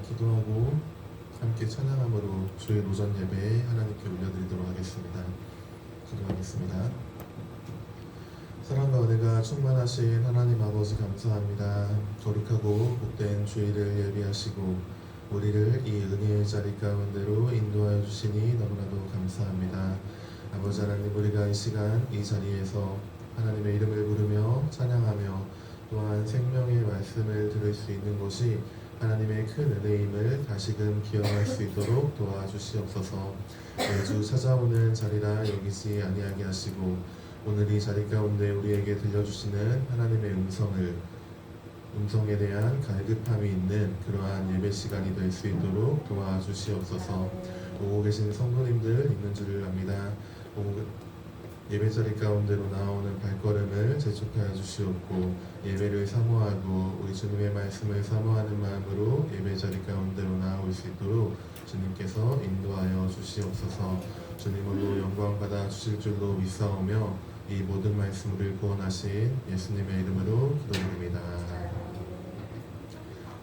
기도하고 함께 찬양함으로 주의 오전 예배에 하나님께 올려드리도록 하겠습니다. 기도하겠습니다. 사랑과 은혜가 충만하신 하나님 아버지 감사합니다. 거룩하고 복된 주일을 예비하시고 우리를 이 은혜의 자리 가운데로 인도하여 주시니 너무나도 감사합니다. 아버지 하나님, 우리가 이 시간 이 자리에서 하나님의 이름을 부르며 찬양하며 또한 생명의 말씀을 들을 수 있는 것이 하나님의 큰 은혜임을 다시금 기억할 수 있도록 도와주시옵소서. 매주 찾아오는 자리라 여기지 아니하게 하시고 오늘 이 자리 가운데 우리에게 들려주시는 하나님의 음성에 대한 갈급함이 있는 그러한 예배 시간이 될 수 있도록 도와주시옵소서. 오고 계신 성도님들 있는 줄을 압니다. 예배 자리 가운데로 나오는 발걸음을 재촉하여 주시옵고 예배를 사모하고 우리 주님의 말씀을 사모하는 마음으로 예배 자리 가운데로 나올 수 있도록 주님께서 인도하여 주시옵소서. 주님으로 영광 받아 주실 줄로 믿사오며 이 모든 말씀을 구원하신 예수님의 이름으로 기도드립니다.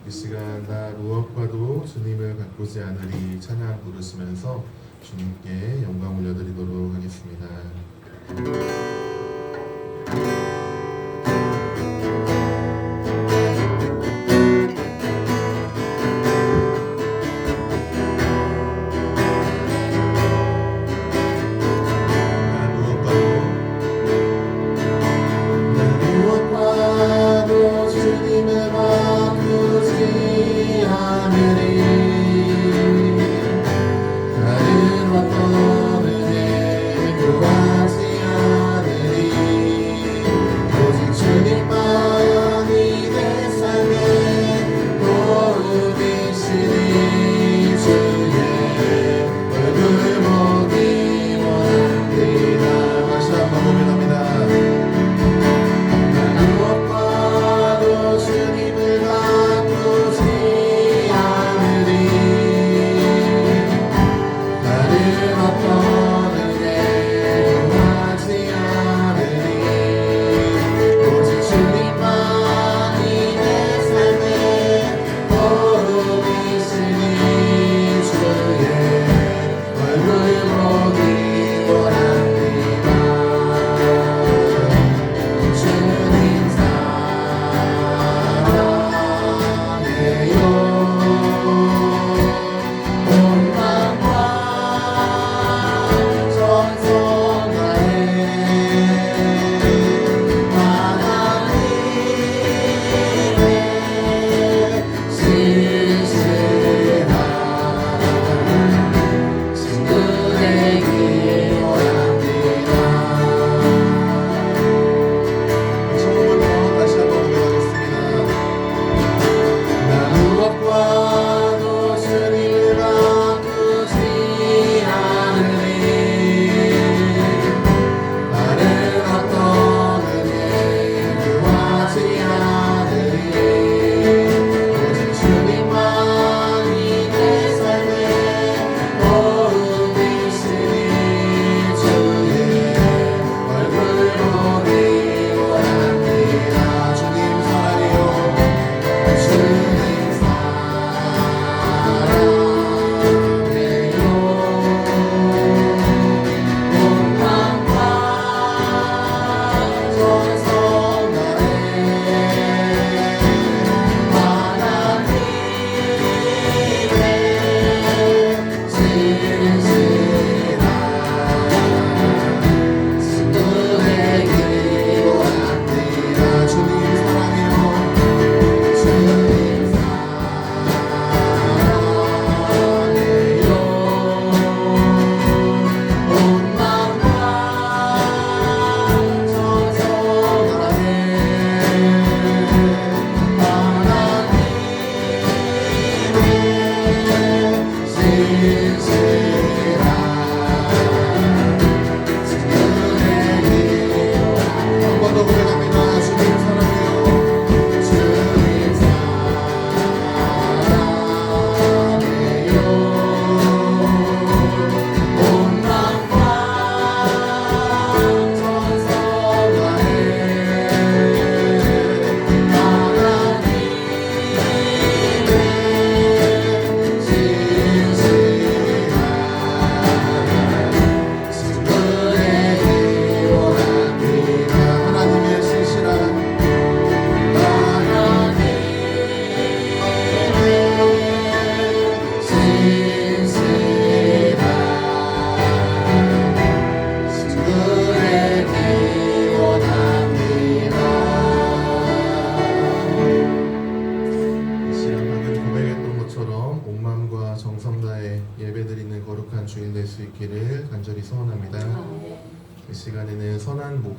이 시간 나 무엇과도 주님을 바꾸지 않으리 찬양 부르시면서 주님께 영광 올려드리도록 하겠습니다. 다른 어떤 은혜 구하지 않으리.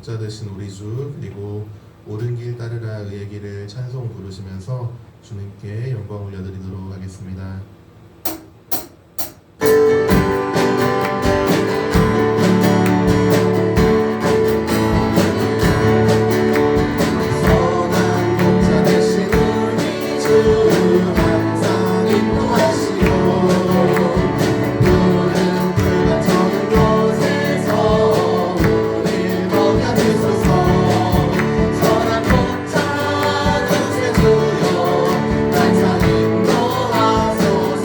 목자 되신 우리 주 그리고 옳은 길 따르라 의의 길을 찬송 부르시면서 주님께 영광 올려드리도록 하겠습니다. 선한 목자 되신 주여 항상 인도하소서.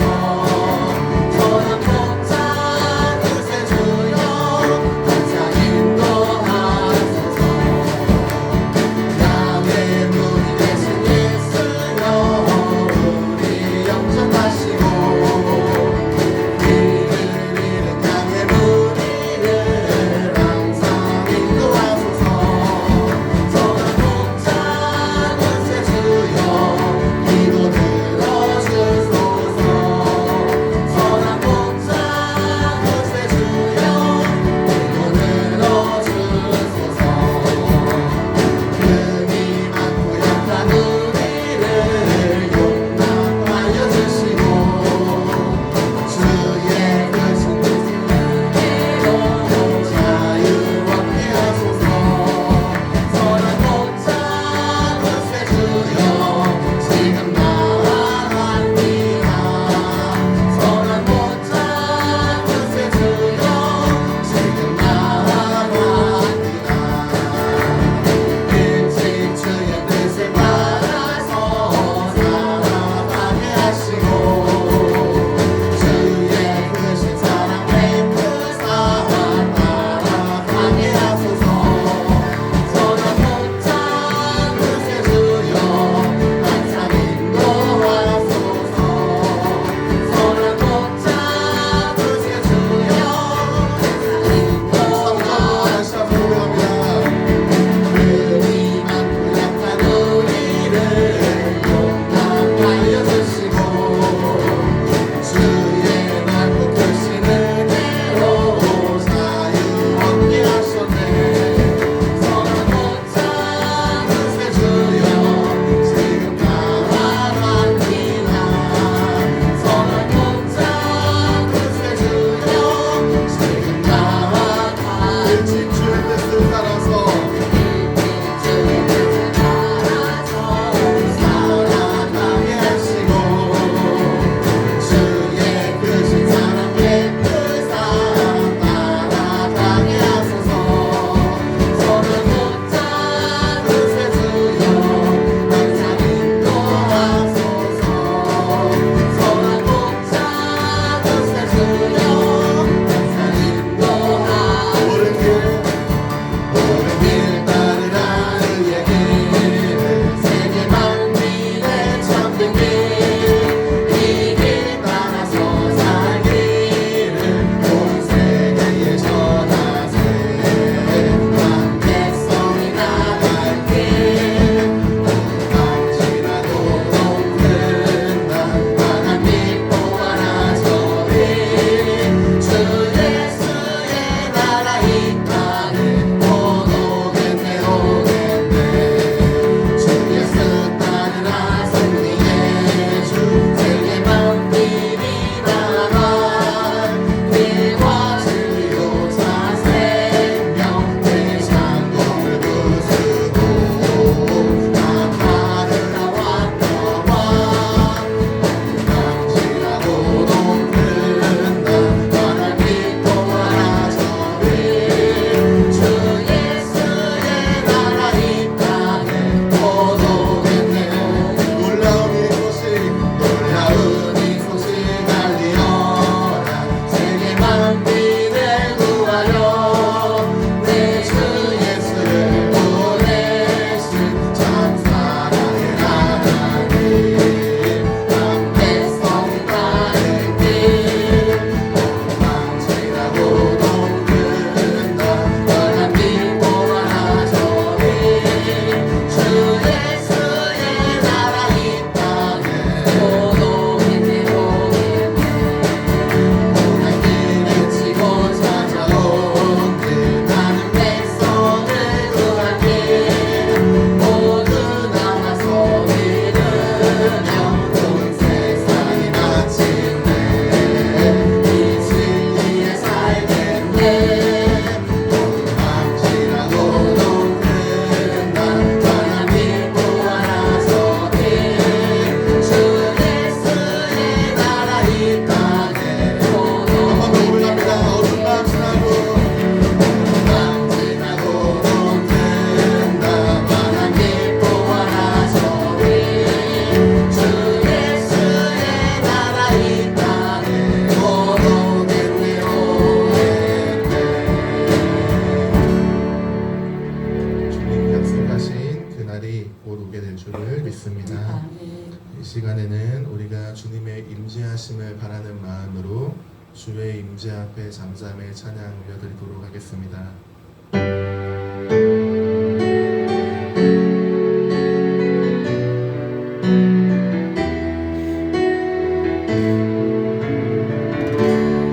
나오게 될 줄을 믿습니다. 아멘. 이 시간에는 우리가 주님의 임재하심을 바라는 마음으로 주의 임재 앞에 잠잠의 찬양 올려드리도록 하겠습니다.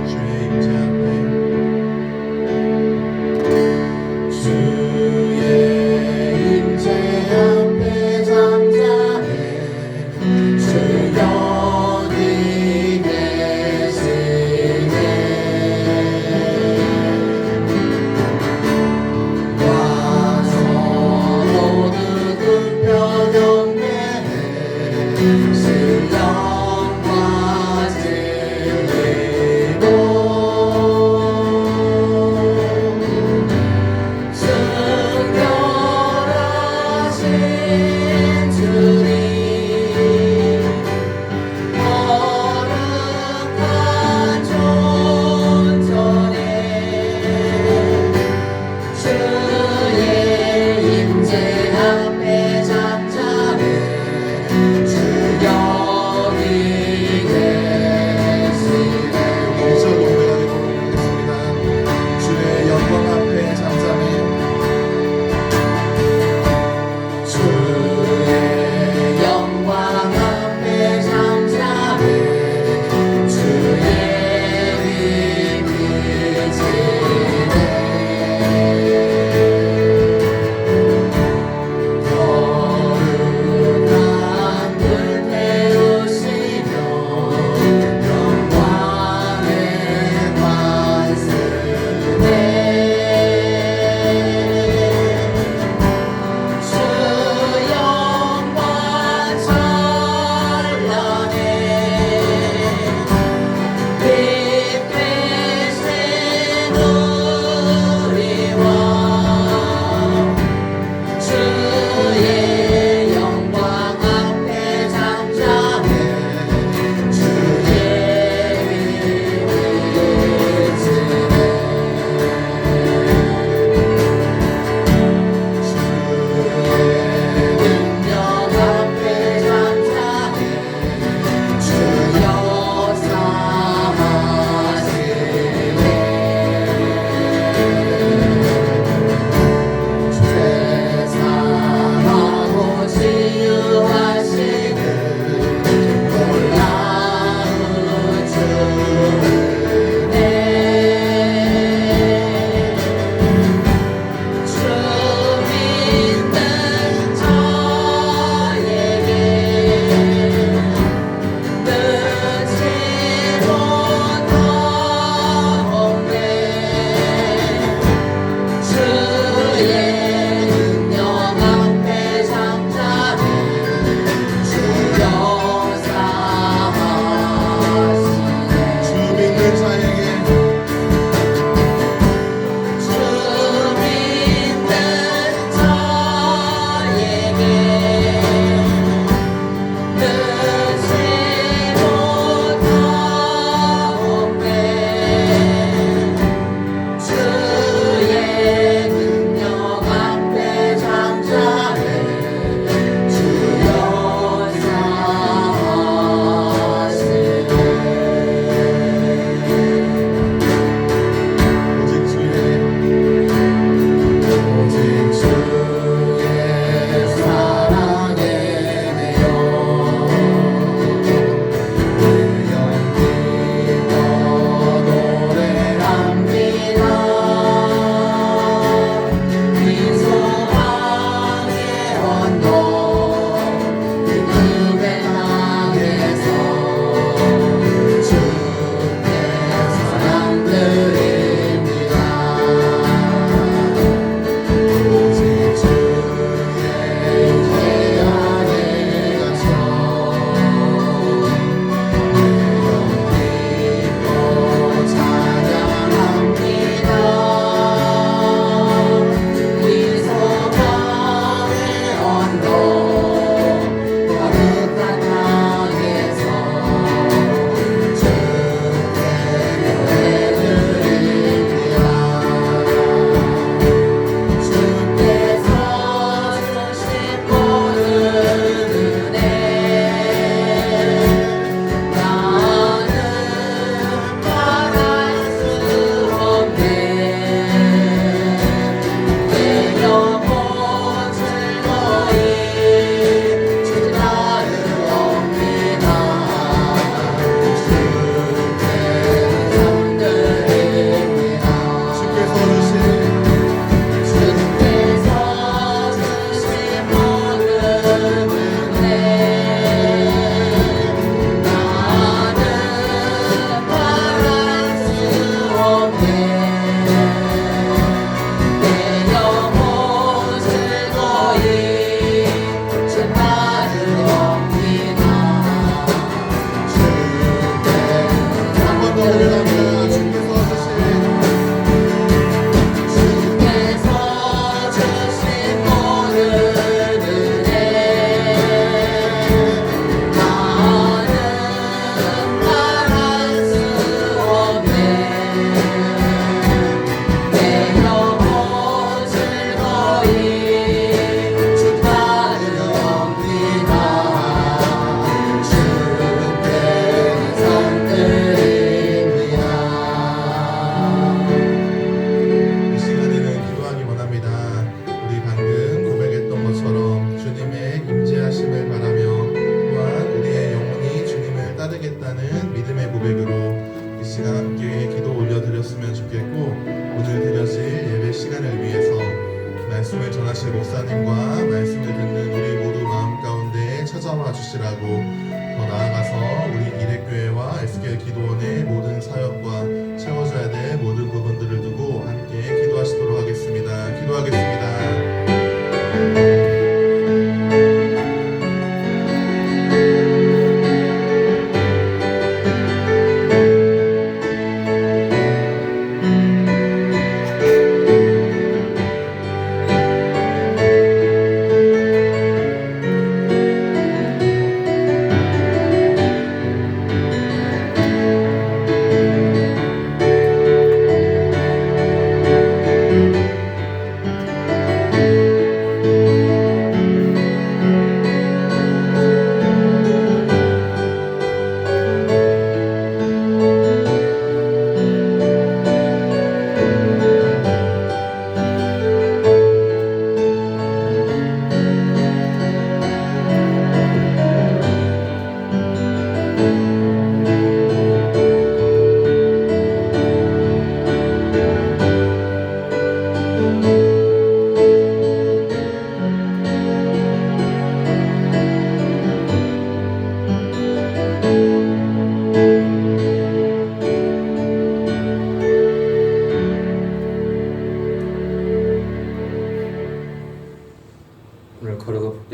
주의 임재 앞에 주의 임재 앞에 잠잠해 주 여기 계시네 와서 모두 굽혀 경배해 신령과 진리로 순결하신 주님 거룩한 존전에 주의 임재 앞에 잠잠해 주 여기 계시네. 이절 노래하도록 하겠습니다. 주의 영광 앞에 잠잠해 주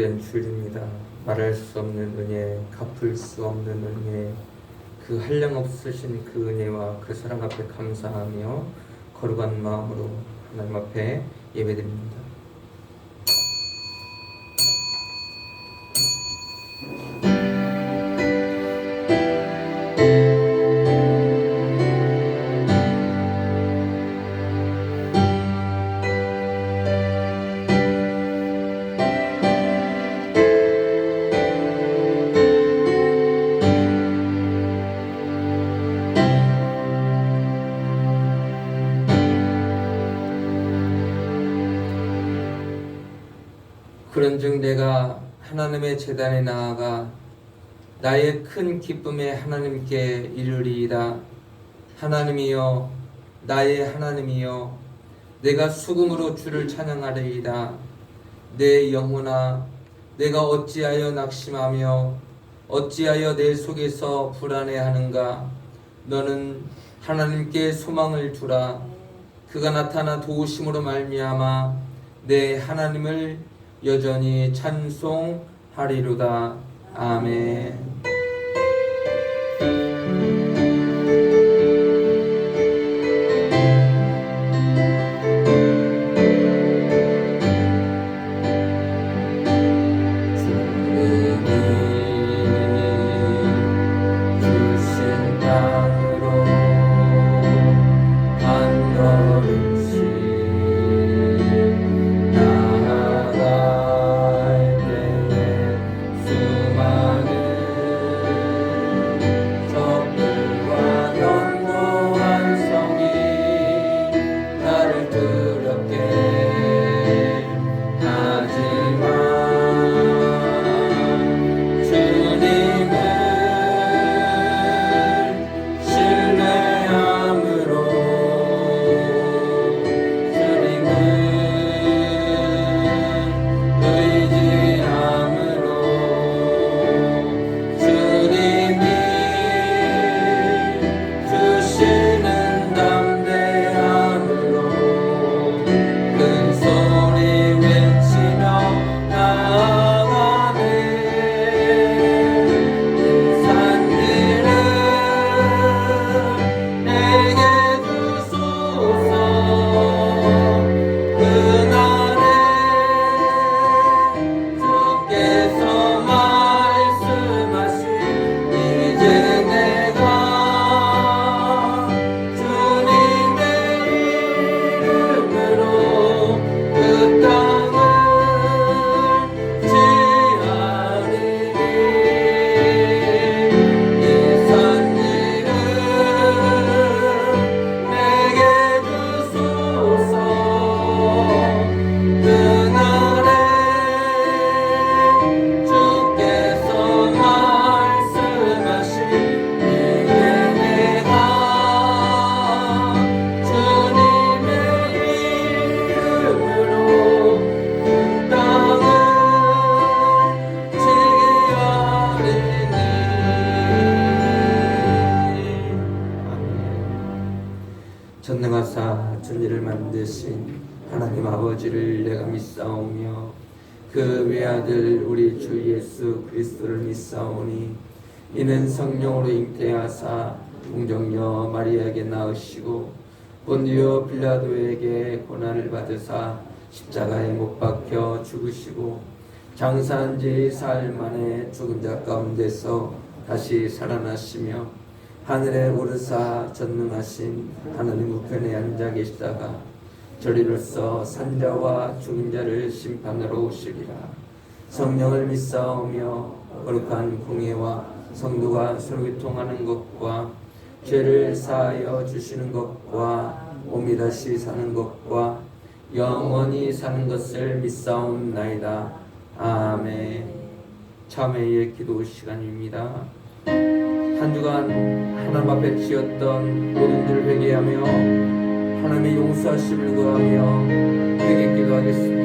복된 주일입니다. 말할 수 없는 은혜, 갚을 수 없는 은혜, 그 한량없으신 그 은혜와 그 사랑 앞에 감사하며 거룩한 마음으로 하나님 앞에 예배드립니다. 그런즉 내가 하나님의 제단에 나아가 나의 큰 기쁨에 하나님께 이르리이다. 하나님이여, 나의 하나님이여, 내가 수금으로 주를 찬양하리이다. 내 영혼아, 내가 어찌하여 낙심하며 어찌하여 내 속에서 불안해하는가. 너는 하나님께 소망을 두라. 그가 나타나 도우심으로 말미암아 내 하나님을 여전히 찬송하리로다. 아멘. 전능하사 천지를 만드신 하나님 아버지를 내가 믿사오며 그 외아들 우리 주 예수 그리스도를 믿사오니 이는 성령으로 잉태하사 동정녀 마리아에게 낳으시고 본디오 빌라도에게 고난을 받으사 십자가에 못 박혀 죽으시고 장사한 지 사흘 만에 죽은 자 가운데서 다시 살아나시며 하늘에 오르사 전능하신 하나님 우편에 앉아 계시다가 저리로서 산자와 죽은 자를 심판하러 오시리라. 성령을 믿사오며 거룩한 공예와 성도가 서로 교통하는 것과 죄를 사하여 주시는 것과 몸이 다시 사는 것과 영원히 사는 것을 믿사옵나이다. 아멘. 참회의 기도 시간입니다. 한 주간 하나님 앞에 지었던 모든 일을 회개하며 하나님의 용서하심을 구하며 회개 기도하겠습니다.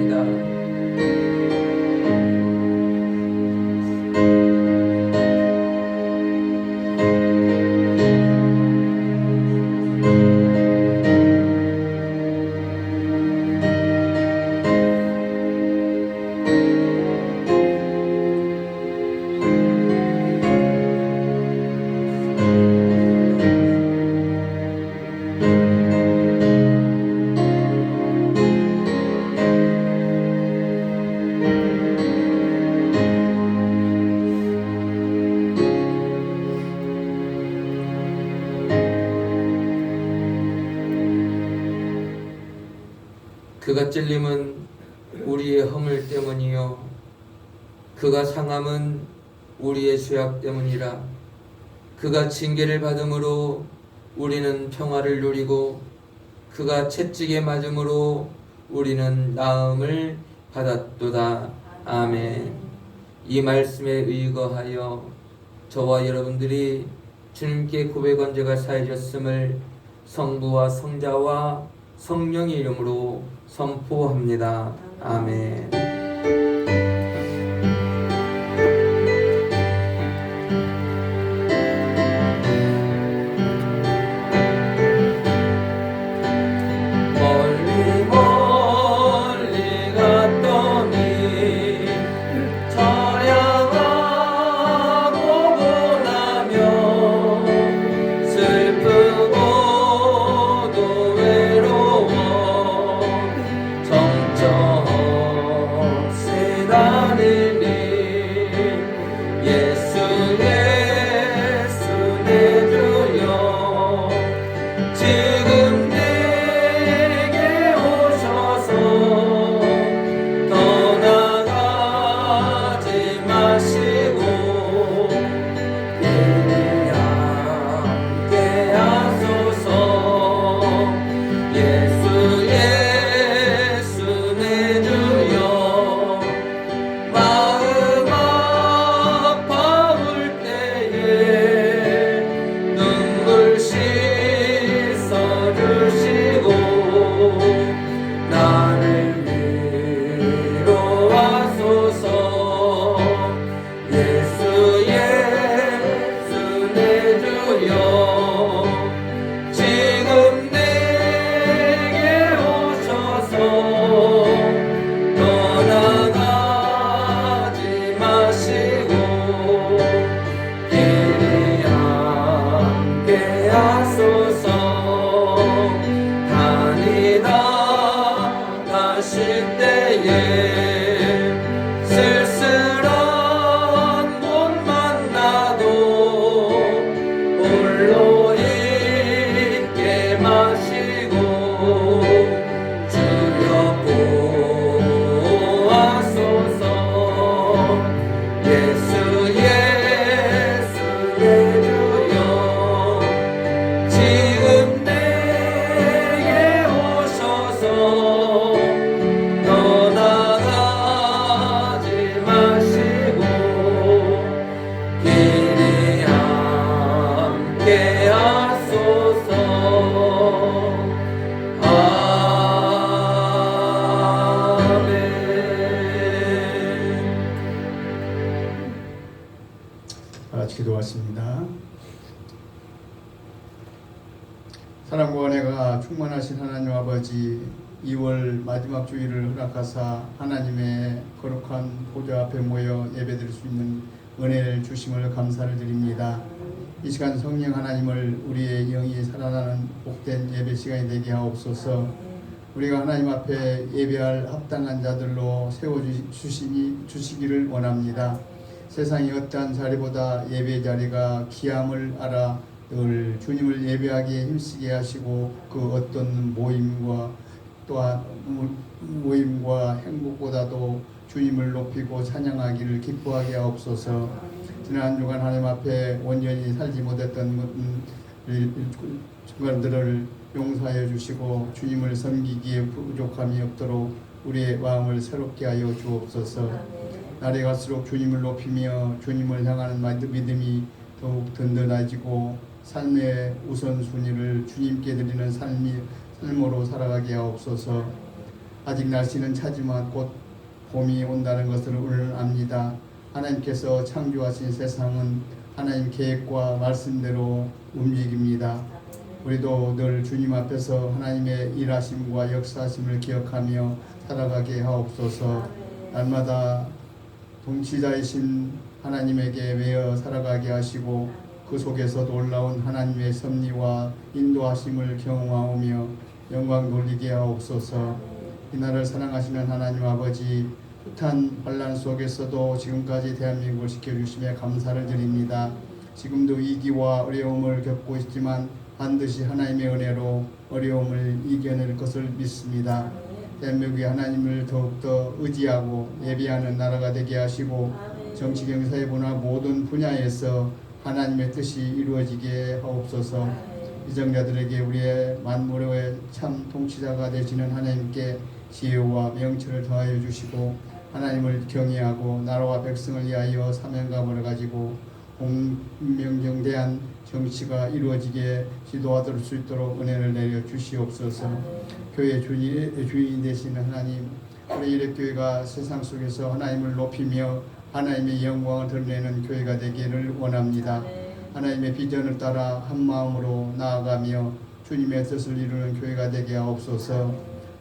그가 찔림은 우리의 허물 때문이요 그가 상함은 우리의 죄악 때문이라. 그가 징계를 받음으로 우리는 평화를 누리고 그가 채찍에 맞음으로 우리는 나음을 받았도다. 아멘. 이 말씀에 의거하여 저와 여러분들이 주님께 고백 언제가 사해졌음을 성부와 성자와 성령의 이름으로 선포합니다. 아멘. 멀리 멀리 갔더니 처량하고 고나며 슬프고도 외로워 정처없이 다니니 예수 예수 내 주여 지금 내게 오셔서 떠나가지 마시고 이리 함께 하소서. 예수 예수 내 주여 마음 아파올 때에 눈물 씻어주시고 나를 위로하소서. 예수 예수 내 주여 지금 내게 오셔서 떠나가지 마시고 이리 함께 하소서. 다니다 가실 때에 쓸쓸한 곳 만나도 홀로 있게 마시고 주여 보아소서. 예수 예수 내 주여 지금 내게 오셔서 떠나가지 마시고 이리 함께 하소서. 아멘. 다 같이 기도하십니다. 사랑과 은혜가 충만하신 하나님 아버지, 2월 마지막 주일을 허락하사 하나님의 거룩한 보좌 앞에 모여 예배드릴 수 있는 은혜를 주심을 감사를 드립니다. 이 시간 성령 하나님을 우리의 영이 살아나는 복된 예배 시간이 되게 하옵소서. 우리가 하나님 앞에 예배할 합당한 자들로 세워주시기를 원합니다. 세상의 어떠한 자리보다 예배 자리가 귀함을 알아 늘 주님을 예배하기에 힘쓰게 하시고 그 어떤 모임과 또한 모임과 행복보다도 주님을 높이고 찬양하기를 기뻐하게 하옵소서. 지난 한 주간 하나님 앞에 온전히 살지 못했던 순간들을 용서하여 주시고 주님을 섬기기에 부족함이 없도록 우리의 마음을 새롭게 하여 주옵소서. 날이 갈수록 주님을 높이며 주님을 향하는 믿음이 더욱 든든해지고 삶의 우선순위를 주님께 드리는 삶으로 살아가게 하옵소서. 아직 날씨는 차지만 곧 봄이 온다는 것을 우리는 압니다. 하나님께서 창조하신 세상은 하나님 계획과 말씀대로 움직입니다. 우리도 늘 주님 앞에서 하나님의 일하심과 역사하심을 기억하며 살아가게 하옵소서. 날마다 동치자이신 하나님에게 매여 살아가게 하시고 그 속에서 놀라운 하나님의 섭리와 인도하심을 경험하오며 영광 돌리게 하옵소서. 이날을 사랑하시는 하나님 아버지, 숱한 환난 속에서도 지금까지 대한민국을 지켜주시며 감사를 드립니다. 지금도 위기와 어려움을 겪고 있지만 반드시 하나님의 은혜로 어려움을 이겨낼 것을 믿습니다. 대한민국이 하나님을 더욱더 의지하고 예비하는 나라가 되게 하시고 정치, 경사의 문화 모든 분야에서 하나님의 뜻이 이루어지게 하옵소서. 이정자들에게 우리의 만물의 참 통치자가 되시는 하나님께 지혜와 명철을 더하여 주시고 하나님을 경외하고 나라와 백성을 위하여 사명감을 가지고 공명정대한 정치가 이루어지게 지도하도록 수 있도록 은혜를 내려 주시옵소서. 교회 주인 되시는 하나님, 우리 이랩교회가 세상 속에서 하나님을 높이며 하나님의 영광을 드러내는 교회가 되기를 원합니다. 하나님의 비전을 따라 한 마음으로 나아가며 주님의 뜻을 이루는 교회가 되게 하옵소서.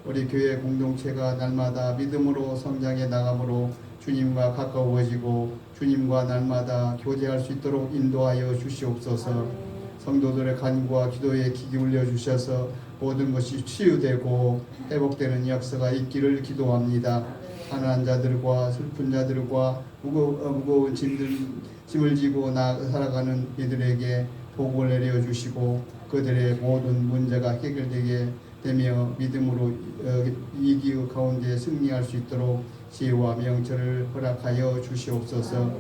우리 교회 공동체가 날마다 믿음으로 성장해 나감으로 주님과 가까워지고 주님과 날마다 교제할 수 있도록 인도하여 주시옵소서. 성도들의 간구와 기도에 귀 기울여 주셔서 모든 것이 치유되고 회복되는 역사가 있기를 기도합니다. 가난한 자들과 슬픈 자들과 무거운 짐을 지고 살아가는 이들에게 복을 내려주시고 그들의 모든 문제가 해결되게 되며 믿음으로 위기 가운데 승리할 수 있도록 지혜와 명철을 허락하여 주시옵소서.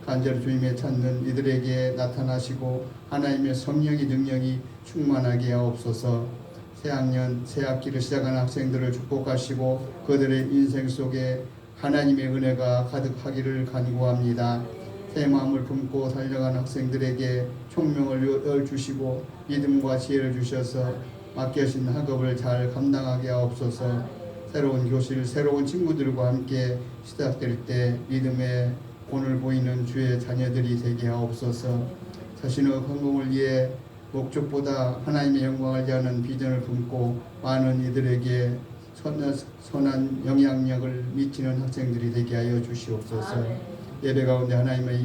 간절히 주님의 찾는 이들에게 나타나시고 하나님의 성령의 능력이 충만하게 하옵소서. 새학년 새 학기를 시작한 학생들을 축복하시고 그들의 인생 속에 하나님의 은혜가 가득하기를 간구합니다. 새 마음을 품고 달려간 학생들에게 총명을 주시고 믿음과 지혜를 주셔서 맡겨진 학업을 잘 감당하게 하옵소서. 새로운 교실, 새로운 친구들과 함께 시작될 때 믿음의 본을 보이는 주의 자녀들이 되게 하옵소서. 자신의 성공을 위해 목적보다 하나님의 영광을 위하는 비전을 품고 많은 이들에게 선한 영향력을 미치는 학생들이 되게 하여 주시옵소서. 예배 가운데 하나님의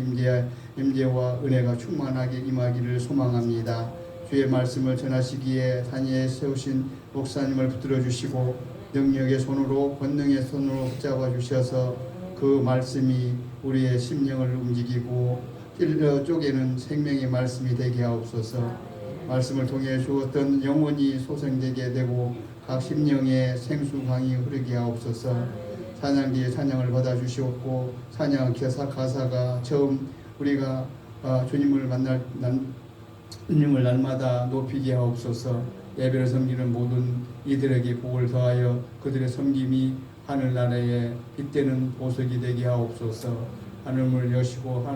임재와 은혜가 충만하게 임하기를 소망합니다. 주의 말씀을 전하시기에 단위에 세우신 목사님을 붙들어 주시고 능력의 손으로 권능의 손으로 붙잡아 주셔서 그 말씀이 우리의 심령을 움직이고 찔러 쪼개는 생명의 말씀이 되게 하옵소서. 말씀을 통해 주었던 영혼이 소생되게 되고 각 심령의 생수강이 흐르게 하옵소서. 찬양기에 찬양을 받아 주시옵고 찬양 가사가 처음 우리가 주님을 만날 주님을 날마다 높이게 하옵소서. 예배를 섬기는 모든 이들에게 복을 더하여 그들의 섬김이 하늘나라에 빗대는 보석이 되게 하옵소서. 하늘문을 여시고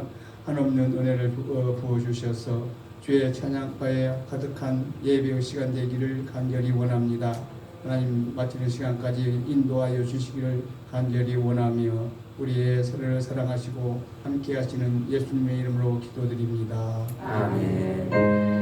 한없는 은혜를 부어주셔서 주의 찬양과에 가득한 예배의 시간 되기를 간절히 원합니다. 하나님 마치는 시간까지 인도하여 주시기를 간절히 원하며 우리의 서로를 사랑하시고 함께 하시는 예수님의 이름으로 기도드립니다. 아멘.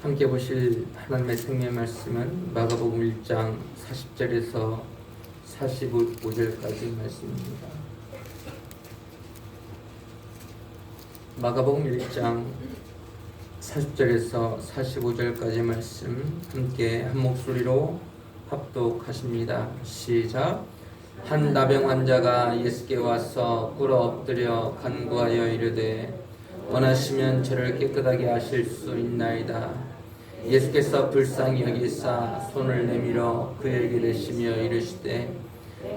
함께 보실 하나님의 생명의 말씀은 마가복음 1장 40절에서 45절까지 말씀입니다. 마가복음 1장 40절에서 45절까지 말씀 함께 한 목소리로 합독하십니다. 시작. 한 나병 환자가 예수께 와서 꿇어 엎드려 간구하여 이르되 원하시면 저를 깨끗하게 하실 수 있나이다. 예수께서 불쌍히 여기사 손을 내밀어 그에게 대시며 이르시되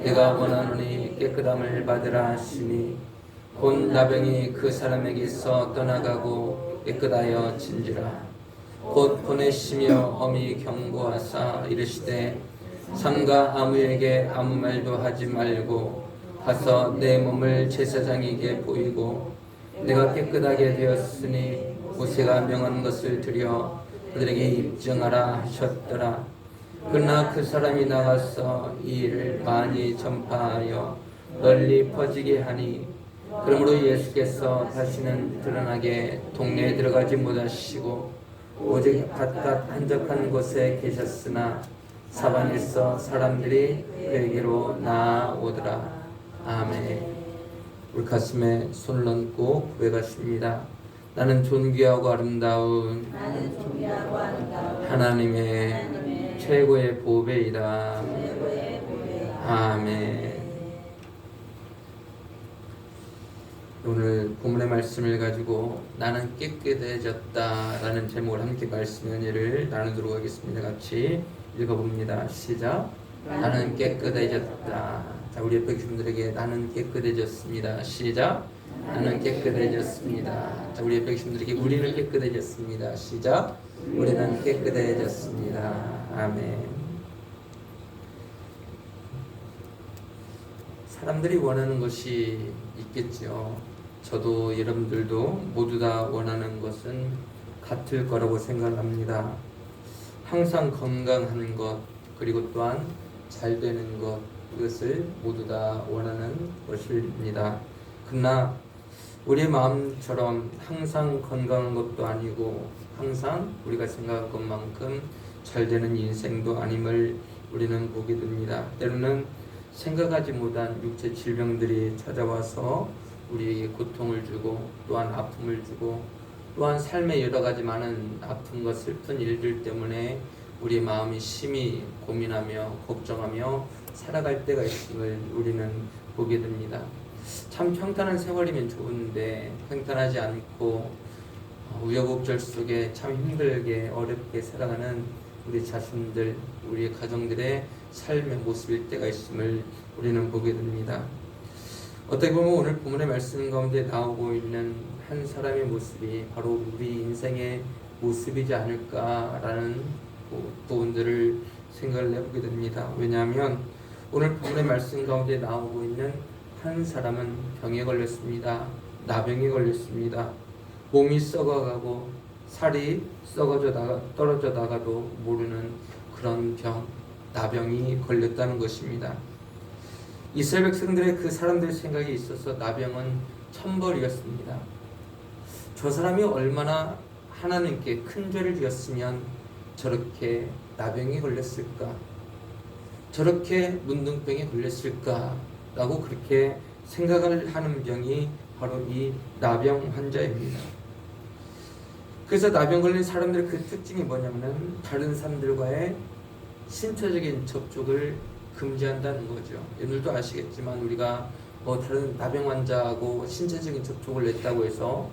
내가 원하노니 깨끗함을 받으라 하시니 곧 나병이 그 사람에게서 떠나가고 깨끗하여 진지라. 곧 보내시며 엄히 경고하사 이르시되 삼가 아무에게 아무 말도 하지 말고 가서 내 몸을 제사장에게 보이고 내가 깨끗하게 되었으니 모세가 명한 것을 드려 그들에게 입증하라 하셨더라. 그러나 그 사람이 나가서 이 일을 많이 전파하여 널리 퍼지게 하니 그러므로 예수께서 다시는 드러나게 동네에 들어가지 못하시고 오직 바깥 한적한 곳에 계셨으나 사방에서 사람들이 그에게로 나아오더라. 아멘. 우리 가슴에 손을 얹고 고백하십니다. 나는 존귀하고 아름다운 하나님의 최고의 보배이다. 아멘. 오늘 본문의 말씀을 가지고 나는 깨끗해졌다 라는 제목을 함께 말씀 연예를 나누도록 하겠습니다. 같이 읽어봅니다. 시작. 나는 깨끗해졌다. 자, 우리 옆에 분들에게 나는 깨끗해졌습니다. 시작. 나는 깨끗해졌습니다. 자, 우리 옆에 분들에게 우리는 깨끗해졌습니다. 시작. 우리는 깨끗해졌습니다. 아멘. 사람들이 원하는 것이 있겠죠. 저도 여러분들도 모두 다 원하는 것은 같을 거라고 생각합니다. 항상 건강한 것, 그리고 또한 잘 되는 것, 이것을 모두 다 원하는 것입니다. 그러나 우리의 마음처럼 항상 건강한 것도 아니고 항상 우리가 생각한 것만큼 잘 되는 인생도 아님을 우리는 보게 됩니다. 때로는 생각하지 못한 육체 질병들이 찾아와서 우리에게 고통을 주고 또한 아픔을 주고 또한 삶의 여러 가지 많은 아픔과 슬픈 일들 때문에 우리의 마음이 심히 고민하며 걱정하며 살아갈 때가 있음을 우리는 보게 됩니다. 참 평탄한 세월이면 좋은데 평탄하지 않고 우여곡절 속에 참 힘들게 어렵게 살아가는 우리 자신들, 우리 가정들의 삶의 모습일 때가 있음을 우리는 보게 됩니다. 어떻게 보면 오늘 본문의 말씀 가운데 나오고 있는 한 사람의 모습이 바로 우리 인생의 모습이지 않을까라는 부분들을 생각을 해보게 됩니다. 왜냐하면 오늘 본문의 말씀 가운데 나오고 있는 한 사람은 병에 걸렸습니다. 나병에 걸렸습니다. 몸이 썩어가고 살이 썩어져 떨어져 나가도 모르는 그런 병, 나병이 걸렸다는 것입니다. 이스라엘 백성들의 그 사람들의 생각이 있어서 나병은 천벌이었습니다. 저 사람이 얼마나 하나님께 큰 죄를 지었으면 저렇게 나병에 걸렸을까? 저렇게 문둥병에 걸렸을까? 라고 그렇게 생각을 하는 병이 바로 이 나병 환자입니다. 그래서 나병 걸린 사람들의 그 특징이 뭐냐면 다른 사람들과의 신체적인 접촉을 금지한다는 거죠. 여러분들도 아시겠지만 우리가 다른 나병 환자하고 신체적인 접촉을 했다고 해서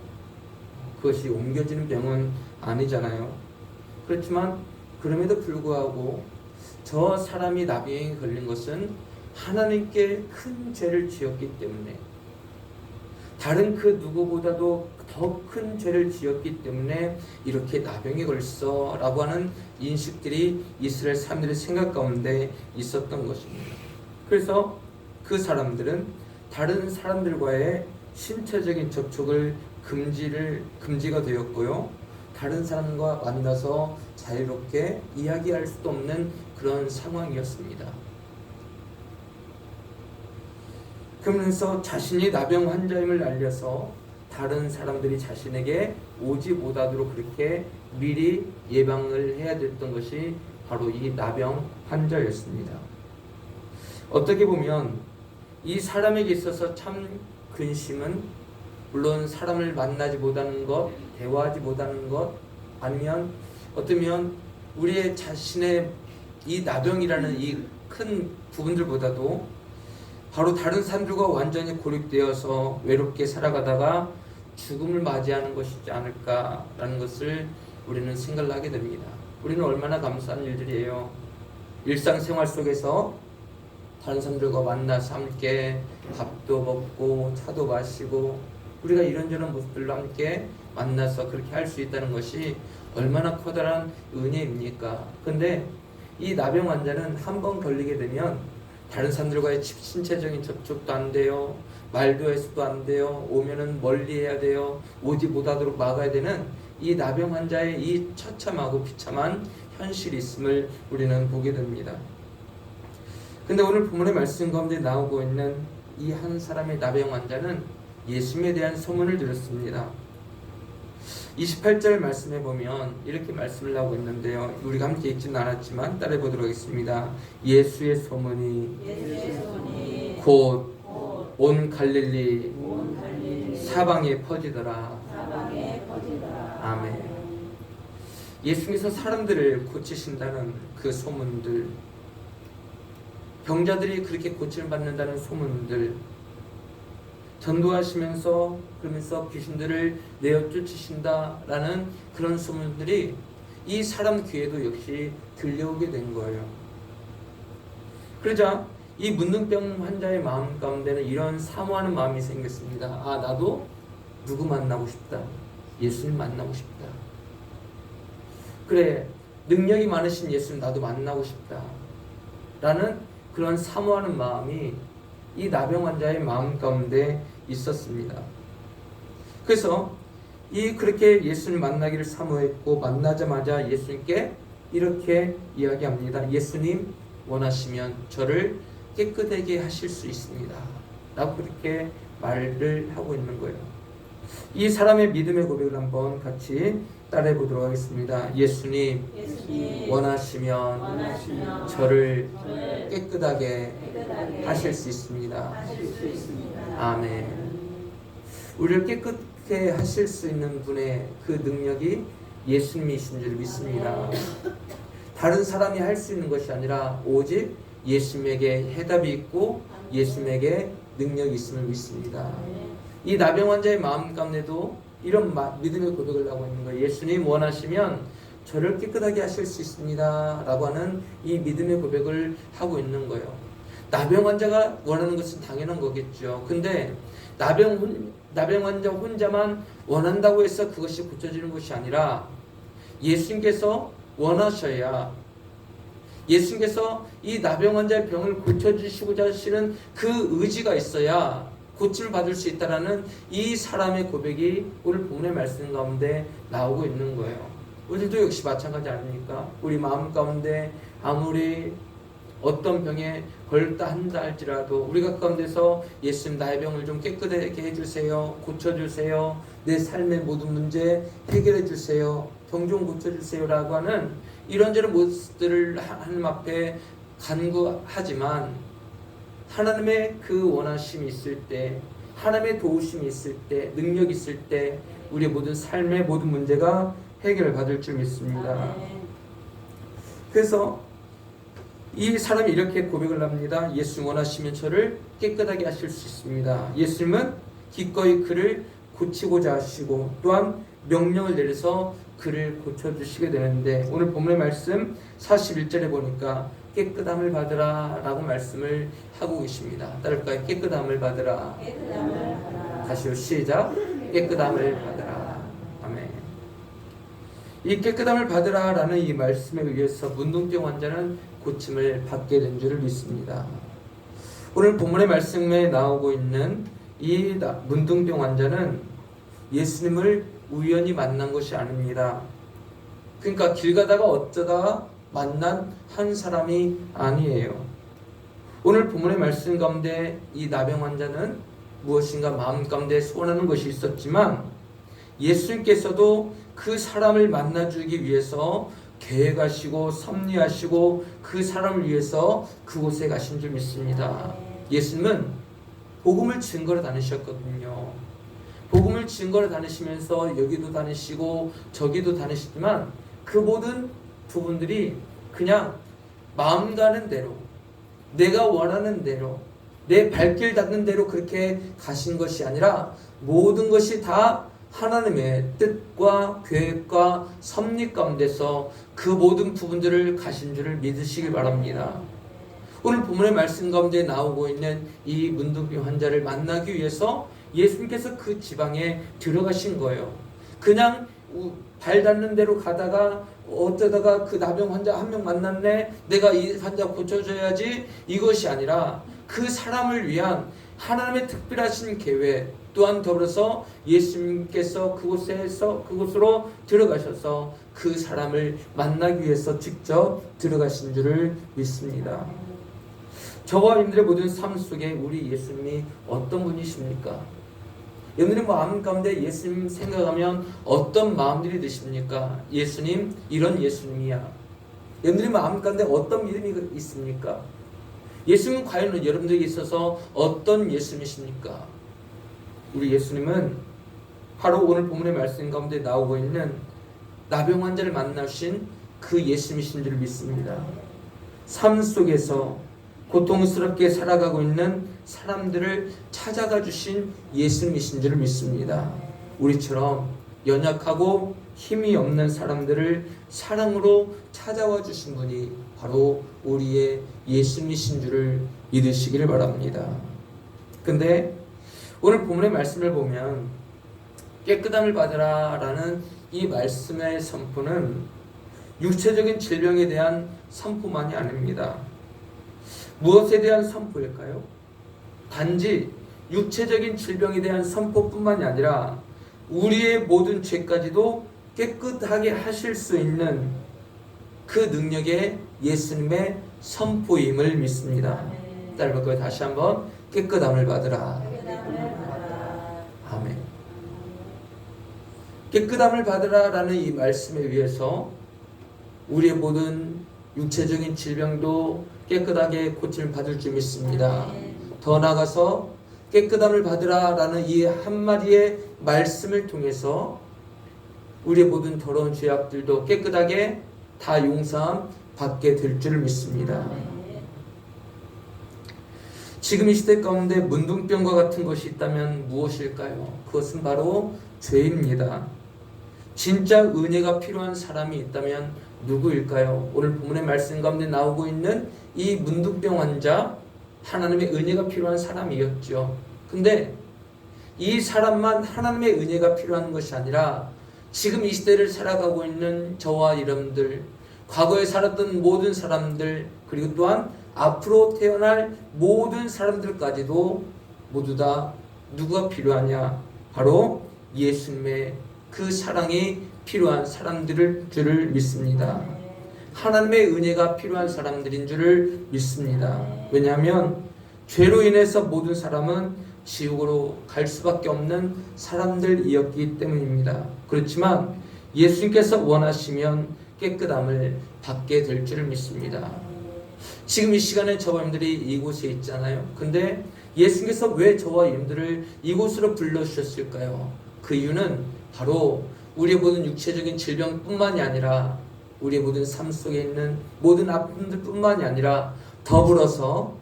그것이 옮겨지는 병은 아니잖아요. 그렇지만 그럼에도 불구하고 저 사람이 나병에 걸린 것은 하나님께 큰 죄를 지었기 때문에 다른 그 누구보다도 더 큰 죄를 지었기 때문에 이렇게 나병에 걸렸어 라고 하는 인식들이 이스라엘 사람들의 생각 가운데 있었던 것입니다. 그래서 그 사람들은 다른 사람들과의 신체적인 접촉을 금지가 되었고요. 다른 사람과 만나서 자유롭게 이야기할 수도 없는 그런 상황이었습니다. 그러면서 자신이 나병 환자임을 알려서 다른 사람들이 자신에게 오지 못하도록 그렇게 미리 예방을 해야 됐던 것이 바로 이 나병 환자였습니다. 어떻게 보면 이 사람에게 있어서 참 근심은 물론 사람을 만나지 못하는 것, 대화하지 못하는 것, 아니면 어쩌면 우리의 자신의 이 나병이라는 이 큰 부분들보다도 바로 다른 사람들과 완전히 고립되어서 외롭게 살아가다가 죽음을 맞이하는 것이지 않을까라는 것을 우리는 생각을 하게 됩니다. 우리는 얼마나 감사한 일들이에요. 일상생활 속에서 다른 사람들과 만나서 함께 밥도 먹고 차도 마시고 우리가 이런저런 모습들로 함께 만나서 그렇게 할 수 있다는 것이 얼마나 커다란 은혜입니까? 근데 이 나병 환자는 한 번 걸리게 되면 다른 사람들과의 신체적인 접촉도 안 돼요. 말도 해서도 안 돼요. 오면은 멀리 해야 돼요. 오지 못하도록 막아야 되는 이 나병 환자의 이 처참하고 비참한 현실이 있음을 우리는 보게 됩니다. 근데 오늘 본문의 말씀 가운데 나오고 있는 이 한 사람의 나병 환자는 예수님에 대한 소문을 들었습니다. 28절 말씀에 보면 이렇게 말씀을 하고 있는데요. 우리가 함께 읽지는 않았지만 따라해 보도록 하겠습니다. 예수의 소문이 곧 온 갈릴리 사방에 퍼지더라. 아멘. 예수님께서 사람들을 고치신다는 그 소문들, 병자들이 그렇게 고침을 받는다는 소문들, 전도하시면서 그러면서 귀신들을 내어 쫓으신다라는 그런 소문들이 이 사람 귀에도 역시 들려오게 된 거예요. 그러자 이 문둥병 환자의 마음 가운데는 이런 사모하는 마음이 생겼습니다. 아, 나도 누구 만나고 싶다. 예수님 만나고 싶다. 그래, 능력이 많으신 예수님 나도 만나고 싶다. 라는 그런 사모하는 마음이 이 나병 환자의 마음 가운데 있었습니다. 그래서 그렇게 예수님 만나기를 사모했고, 만나자마자 예수님께 이렇게 이야기합니다. 예수님 원하시면 저를 깨끗하게 하실 수 있습니다. 라고 그렇게 말을 하고 있는 거예요. 이 사람의 믿음의 고백을 한번 같이 따라해 보도록 하겠습니다. 예수님 원하시면 저를 깨끗하게 하실 수 있습니다. 아멘. 우리를 깨끗하게 하실 수 있는 분의 그 능력이 예수님이신 줄 믿습니다. 다른 사람이 할 수 있는 것이 아니라 오직 예수님에게 해답이 있고 예수님에게 능력이 있음을 믿습니다. 이 나병 환자의 마음 가운데도 이런 믿음의 고백을 하고 있는 거예요. 예수님 원하시면 저를 깨끗하게 하실 수 있습니다. 라고 하는 이 믿음의 고백을 하고 있는 거예요. 나병 환자가 원하는 것은 당연한 거겠죠. 근데 나병 환자 혼자만 원한다고 해서 그것이 고쳐지는 것이 아니라 예수님께서 원하셔야, 예수님께서 이 나병 환자의 병을 고쳐주시고자 하시는 그 의지가 있어야 고침을 받을 수 있다라는 이 사람의 고백이 오늘 본문의 말씀 가운데 나오고 있는 거예요. 우리도 역시 마찬가지 아닙니까? 우리 마음 가운데 아무리 어떤 병에 걸렸다 한다 할지라도 우리가 가운데서 예수님 나의 병을 좀 깨끗하게 해주세요. 고쳐주세요. 내 삶의 모든 문제 해결해 주세요. 병 좀 고쳐주세요. 라고 하는 이런저런 모습들을 하나님 앞에 간구하지만 하나님의 그 원하심이 있을 때, 하나님의 도우심이 있을 때, 능력이 있을 때 우리의 모든 삶의 모든 문제가 해결받을 줄 믿습니다. 그래서 이 사람이 이렇게 고백을 합니다. 예수 원하시면 저를 깨끗하게 하실 수 있습니다. 예수님은 기꺼이 그를 고치고자 하시고 또한 명령을 내려서 그를 고쳐주시게 되는데, 오늘 본문의 말씀 41절에 보니까 깨끗함을 받으라 라고 말씀을 하고 계십니다. 따를까요? 깨끗함을 받으라. 다시요, 시작. 깨끗함을 받으라. 아멘. 이 깨끗함을 받으라 라는 이 말씀에 의해서 문둥병 환자는 고침을 받게 된 줄을 믿습니다. 오늘 본문의 말씀에 나오고 있는 이 문둥병 환자는 예수님을 우연히 만난 것이 아닙니다. 그러니까 길 가다가 어쩌다가 만난 한 사람이 아니에요. 오늘 본문의 말씀 가운데 이 나병 환자는 무엇인가 마음 가운데 소원하는 것이 있었지만 예수님께서도 그 사람을 만나주기 위해서 계획하시고 섭리하시고 그 사람을 위해서 그곳에 가신 줄 믿습니다. 예수님은 복음을 증거로 다니셨거든요. 복음을 증거로 다니시면서 여기도 다니시고 저기도 다니시지만 그 모든 부분들이 그냥 마음 가는 대로, 내가 원하는 대로, 내 발길 닿는 대로 그렇게 가신 것이 아니라 모든 것이 다 하나님의 뜻과 계획과 섭리 가운데서 그 모든 부분들을 가신 줄을 믿으시길 바랍니다. 오늘 본문의 말씀 가운데 나오고 있는 이 문둥병 환자를 만나기 위해서 예수님께서 그 지방에 들어가신 거예요. 그냥 발 닿는 대로 가다가 어쩌다가 그 나병 환자 한 명 만났네, 내가 이 환자 고쳐줘야지, 이것이 아니라 그 사람을 위한 하나님의 특별하신 계획, 또한 더불어서 예수님께서 그곳으로 들어가셔서 그 사람을 만나기 위해서 직접 들어가신 줄을 믿습니다. 저와 여러분들의 모든 삶 속에 우리 예수님이 어떤 분이십니까? 여러분의 마음 가운데 예수님 생각하면 어떤 마음들이 드십니까? 예수님 이런 예수님이야. 여러분의 마음 가운데 어떤 믿음이 있습니까? 예수님은 과연 여러분들에게 있어서 어떤 예수님이십니까? 우리 예수님은 바로 오늘 본문의 말씀 가운데 나오고 있는 나병 환자를 만나신 그 예수님이신 줄 믿습니다. 삶 속에서 고통스럽게 살아가고 있는 사람들을 찾아가 주신 예수님이신 줄 믿습니다. 우리처럼 연약하고 힘이 없는 사람들을 사랑으로 찾아와 주신 분이 바로 우리의 예수님이신 줄을 믿으시기를 바랍니다. 근데 오늘 본문의 말씀을 보면 깨끗함을 받으라 라는 이 말씀의 선포는 육체적인 질병에 대한 선포만이 아닙니다. 무엇에 대한 선포일까요? 단지 육체적인 질병에 대한 선포뿐만이 아니라 우리의 모든 죄까지도 깨끗하게 하실 수 있는 그 능력의 예수님의 선포임을 믿습니다. 따라볼까요? 다시 한번 깨끗함을 받으라. 아멘. 깨끗함을 받으라 라는 이 말씀에 의해서 우리의 모든 육체적인 질병도 깨끗하게 고침을 받을 줄 믿습니다. 더 나아가서 깨끗함을 받으라 라는 이 한마디의 말씀을 통해서 우리의 모든 더러운 죄악들도 깨끗하게 다 용서함 받게 될 줄 믿습니다. 지금 이 시대 가운데 문둥병과 같은 것이 있다면 무엇일까요? 그것은 바로 죄입니다. 진짜 은혜가 필요한 사람이 있다면 누구일까요? 오늘 본문의 말씀 가운데 나오고 있는 이 문둥병 환자, 하나님의 은혜가 필요한 사람이었죠. 근데 이 사람만 하나님의 은혜가 필요한 것이 아니라 지금 이 시대를 살아가고 있는 저와 여러분들, 과거에 살았던 모든 사람들, 그리고 또한 앞으로 태어날 모든 사람들까지도 모두 다 누가 필요하냐? 바로 예수님의 그 사랑이 필요한 사람들을 줄을 믿습니다. 하나님의 은혜가 필요한 사람들인 줄을 믿습니다. 왜냐하면 죄로 인해서 모든 사람은 지옥으로 갈 수밖에 없는 사람들이었기 때문입니다. 그렇지만 예수님께서 원하시면 깨끗함을 받게 될 줄을 믿습니다. 지금 이 시간에 저와 여러분들이 이곳에 있잖아요. 근데 예수님께서 왜 저와 여러분들을 이곳으로 불러주셨을까요? 그 이유는 바로 우리의 모든 육체적인 질병뿐만이 아니라 우리의 모든 삶 속에 있는 모든 아픔들뿐만이 아니라 더불어서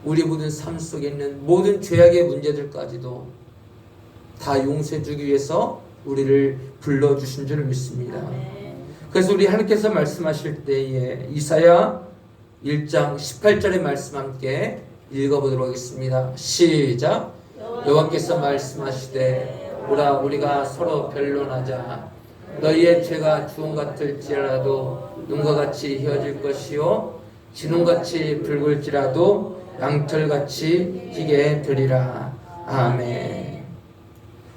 우리의 모든 삶 속에 있는 모든 죄악의 문제들까지도 다 용서해 주기 위해서 우리를 불러주신 줄 믿습니다. 그래서 우리 하나님께서 말씀하실 때에 이사야 1장 18절의 말씀 함께 읽어보도록 하겠습니다. 시작. 여호와께서 말씀하시되 오라 우리가 서로 변론하자. 너희의 죄가 주홍 같을지라도 눈과 같이 희어질 것이요 진홍같이 붉을지라도 양털같이 희게 되리라. 아멘.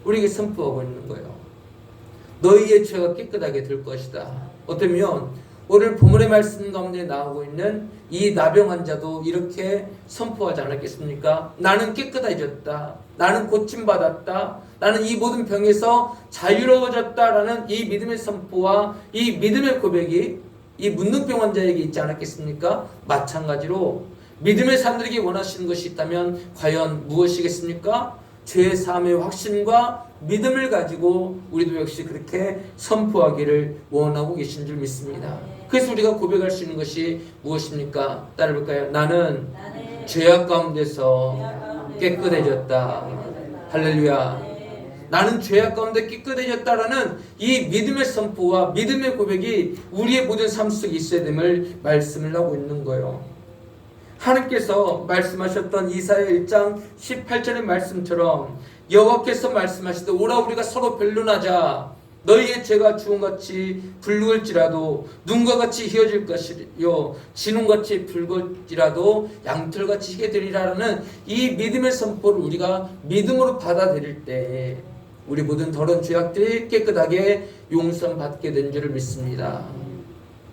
우리에게 선포하고 있는 거예요. 너희의 죄가 깨끗하게 될 것이다. 어쩌면 오늘 본문의 말씀 가운데 나오고 있는 이 나병 환자도 이렇게 선포하지 않았겠습니까? 나는 깨끗해졌다. 나는 고침받았다. 나는 이 모든 병에서 자유로워졌다라는 이 믿음의 선포와 이 믿음의 고백이 이 문둥병 환자에게 있지 않았겠습니까? 마찬가지로 믿음의 사람들에게 원하시는 것이 있다면 과연 무엇이겠습니까? 죄 사함의 확신과 믿음을 가지고 우리도 역시 그렇게 선포하기를 원하고 계신 줄 믿습니다. 그래서 우리가 고백할 수 있는 것이 무엇입니까? 따라볼까요? 나는 죄악 가운데서 깨끗해졌다. 할렐루야. 나는 죄악 가운데 깨끗해졌다라는 이 믿음의 선포와 믿음의 고백이 우리의 모든 삶 속에 있어야 됨을 말씀을 하고 있는 거예요. 하나님께서 말씀하셨던 이사야 1장 18절의 말씀처럼 여호와께서 말씀하시되 오라 우리가 서로 변론하자. 너희의 죄가 주홍같이 붉을지라도 눈과 같이 희어질 것이요 진홍같이 붉을지라도 양털같이 희게 되리라는 이 믿음의 선포를 우리가 믿음으로 받아들일 때 우리 모든 더러운 죄악들이 깨끗하게 용서받게 된 줄을 믿습니다.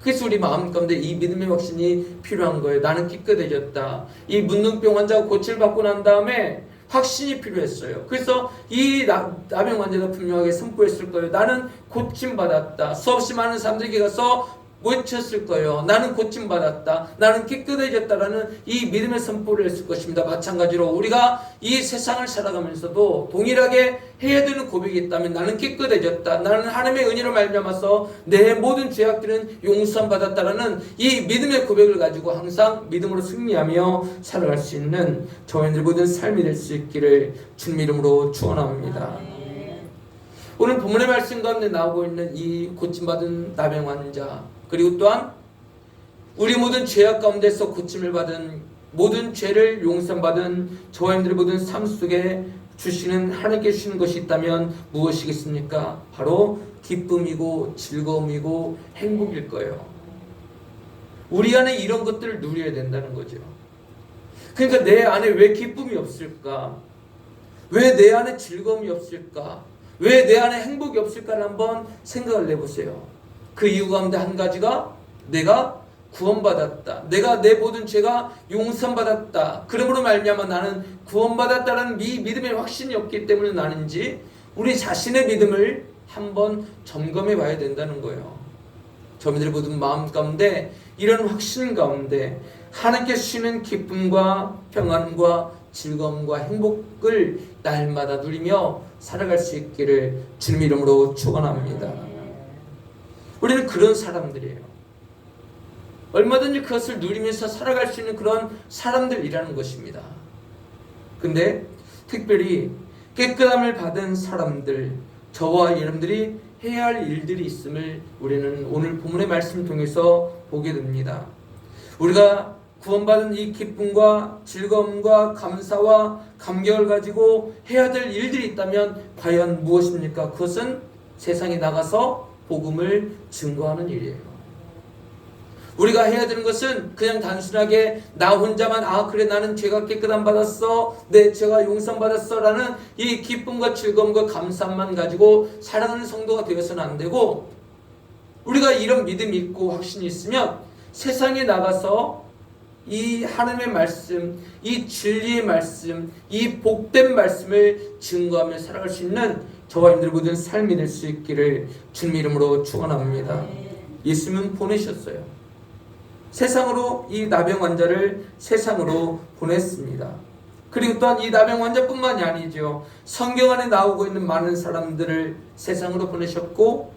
그래서 우리 마음 가운데 이 믿음의 확신이 필요한 거예요. 나는 깨끗해졌다. 이 문둥병 환자가 고침을 받고 난 다음에 확신이 필요했어요. 그래서 이 나병 환자가 분명하게 선포했을 거예요. 나는 고침받았다. 수없이 많은 사람들에게 가서 외쳤을 거예요. 나는 고침받았다. 나는 깨끗해졌다라는 이 믿음의 선포를 했을 것입니다. 마찬가지로 우리가 이 세상을 살아가면서도 동일하게 해야 되는 고백이 있다면 나는 깨끗해졌다. 나는 하나님의 은혜로 말미암아서 내 모든 죄악들은 용서함 받았다라는 이 믿음의 고백을 가지고 항상 믿음으로 승리하며 살아갈 수 있는 저희들 모든 삶이 될 수 있기를 주님 이름으로 축원합니다. 오늘 본문의 말씀 가운데 나오고 있는 이 고침받은 나병 환자, 그리고 또한 우리 모든 죄악 가운데서 고침을 받은 모든 죄를 용서받은 저희들의 모든 삶 속에 주시는 하나님께 주시는 것이 있다면 무엇이겠습니까? 바로 기쁨이고 즐거움이고 행복일 거예요. 우리 안에 이런 것들을 누려야 된다는 거죠. 그러니까 내 안에 왜 기쁨이 없을까? 왜 내 안에 즐거움이 없을까? 왜 내 안에 행복이 없을까를 한번 생각을 해보세요. 그 이유 가운데 한 가지가 내가 구원받았다. 내가 내 모든 죄가 용서받았다. 그러므로 말미암아 나는 구원받았다라는 이 믿음의 확신이 없기 때문에 나는지 우리 자신의 믿음을 한번 점검해 봐야 된다는 거예요. 저희들의 모든 마음 가운데 이런 확신 가운데 하나님께 주시는 기쁨과 평안과 즐거움과 행복을 날마다 누리며 살아갈 수 있기를 주님 이름으로 축원합니다. 우리는 그런 사람들이에요. 얼마든지 그것을 누리면서 살아갈 수 있는 그런 사람들이라는 것입니다. 근데 특별히 깨끗함을 받은 사람들, 저와 여러분들이 해야 할 일들이 있음을 우리는 오늘 본문의 말씀을 통해서 보게 됩니다. 우리가 구원받은 이 기쁨과 즐거움과 감사와 감격을 가지고 해야 될 일들이 있다면 과연 무엇입니까? 그것은 세상에 나가서 복음을 증거하는 일이에요. 우리가 해야 되는 것은 그냥 단순하게 나 혼자만 그래 나는 죄가 깨끗함 받았어, 내 죄가 용서 받았어 라는 이 기쁨과 즐거움과 감사만 가지고 살아가는 성도가 되어서는 안 되고, 우리가 이런 믿음이 있고 확신이 있으면 세상에 나가서 이 하나님의 말씀, 이 진리의 말씀, 이 복된 말씀을 증거하며 살아갈 수 있는 저와 여러분들 모든 삶이 될 수 있기를 주님 이름으로 축원합니다. 예수님은 보내셨어요. 세상으로 이 나병 환자를 세상으로 보냈습니다. 그리고 또한 이 나병 환자뿐만이 아니죠. 성경 안에 나오고 있는 많은 사람들을 세상으로 보내셨고,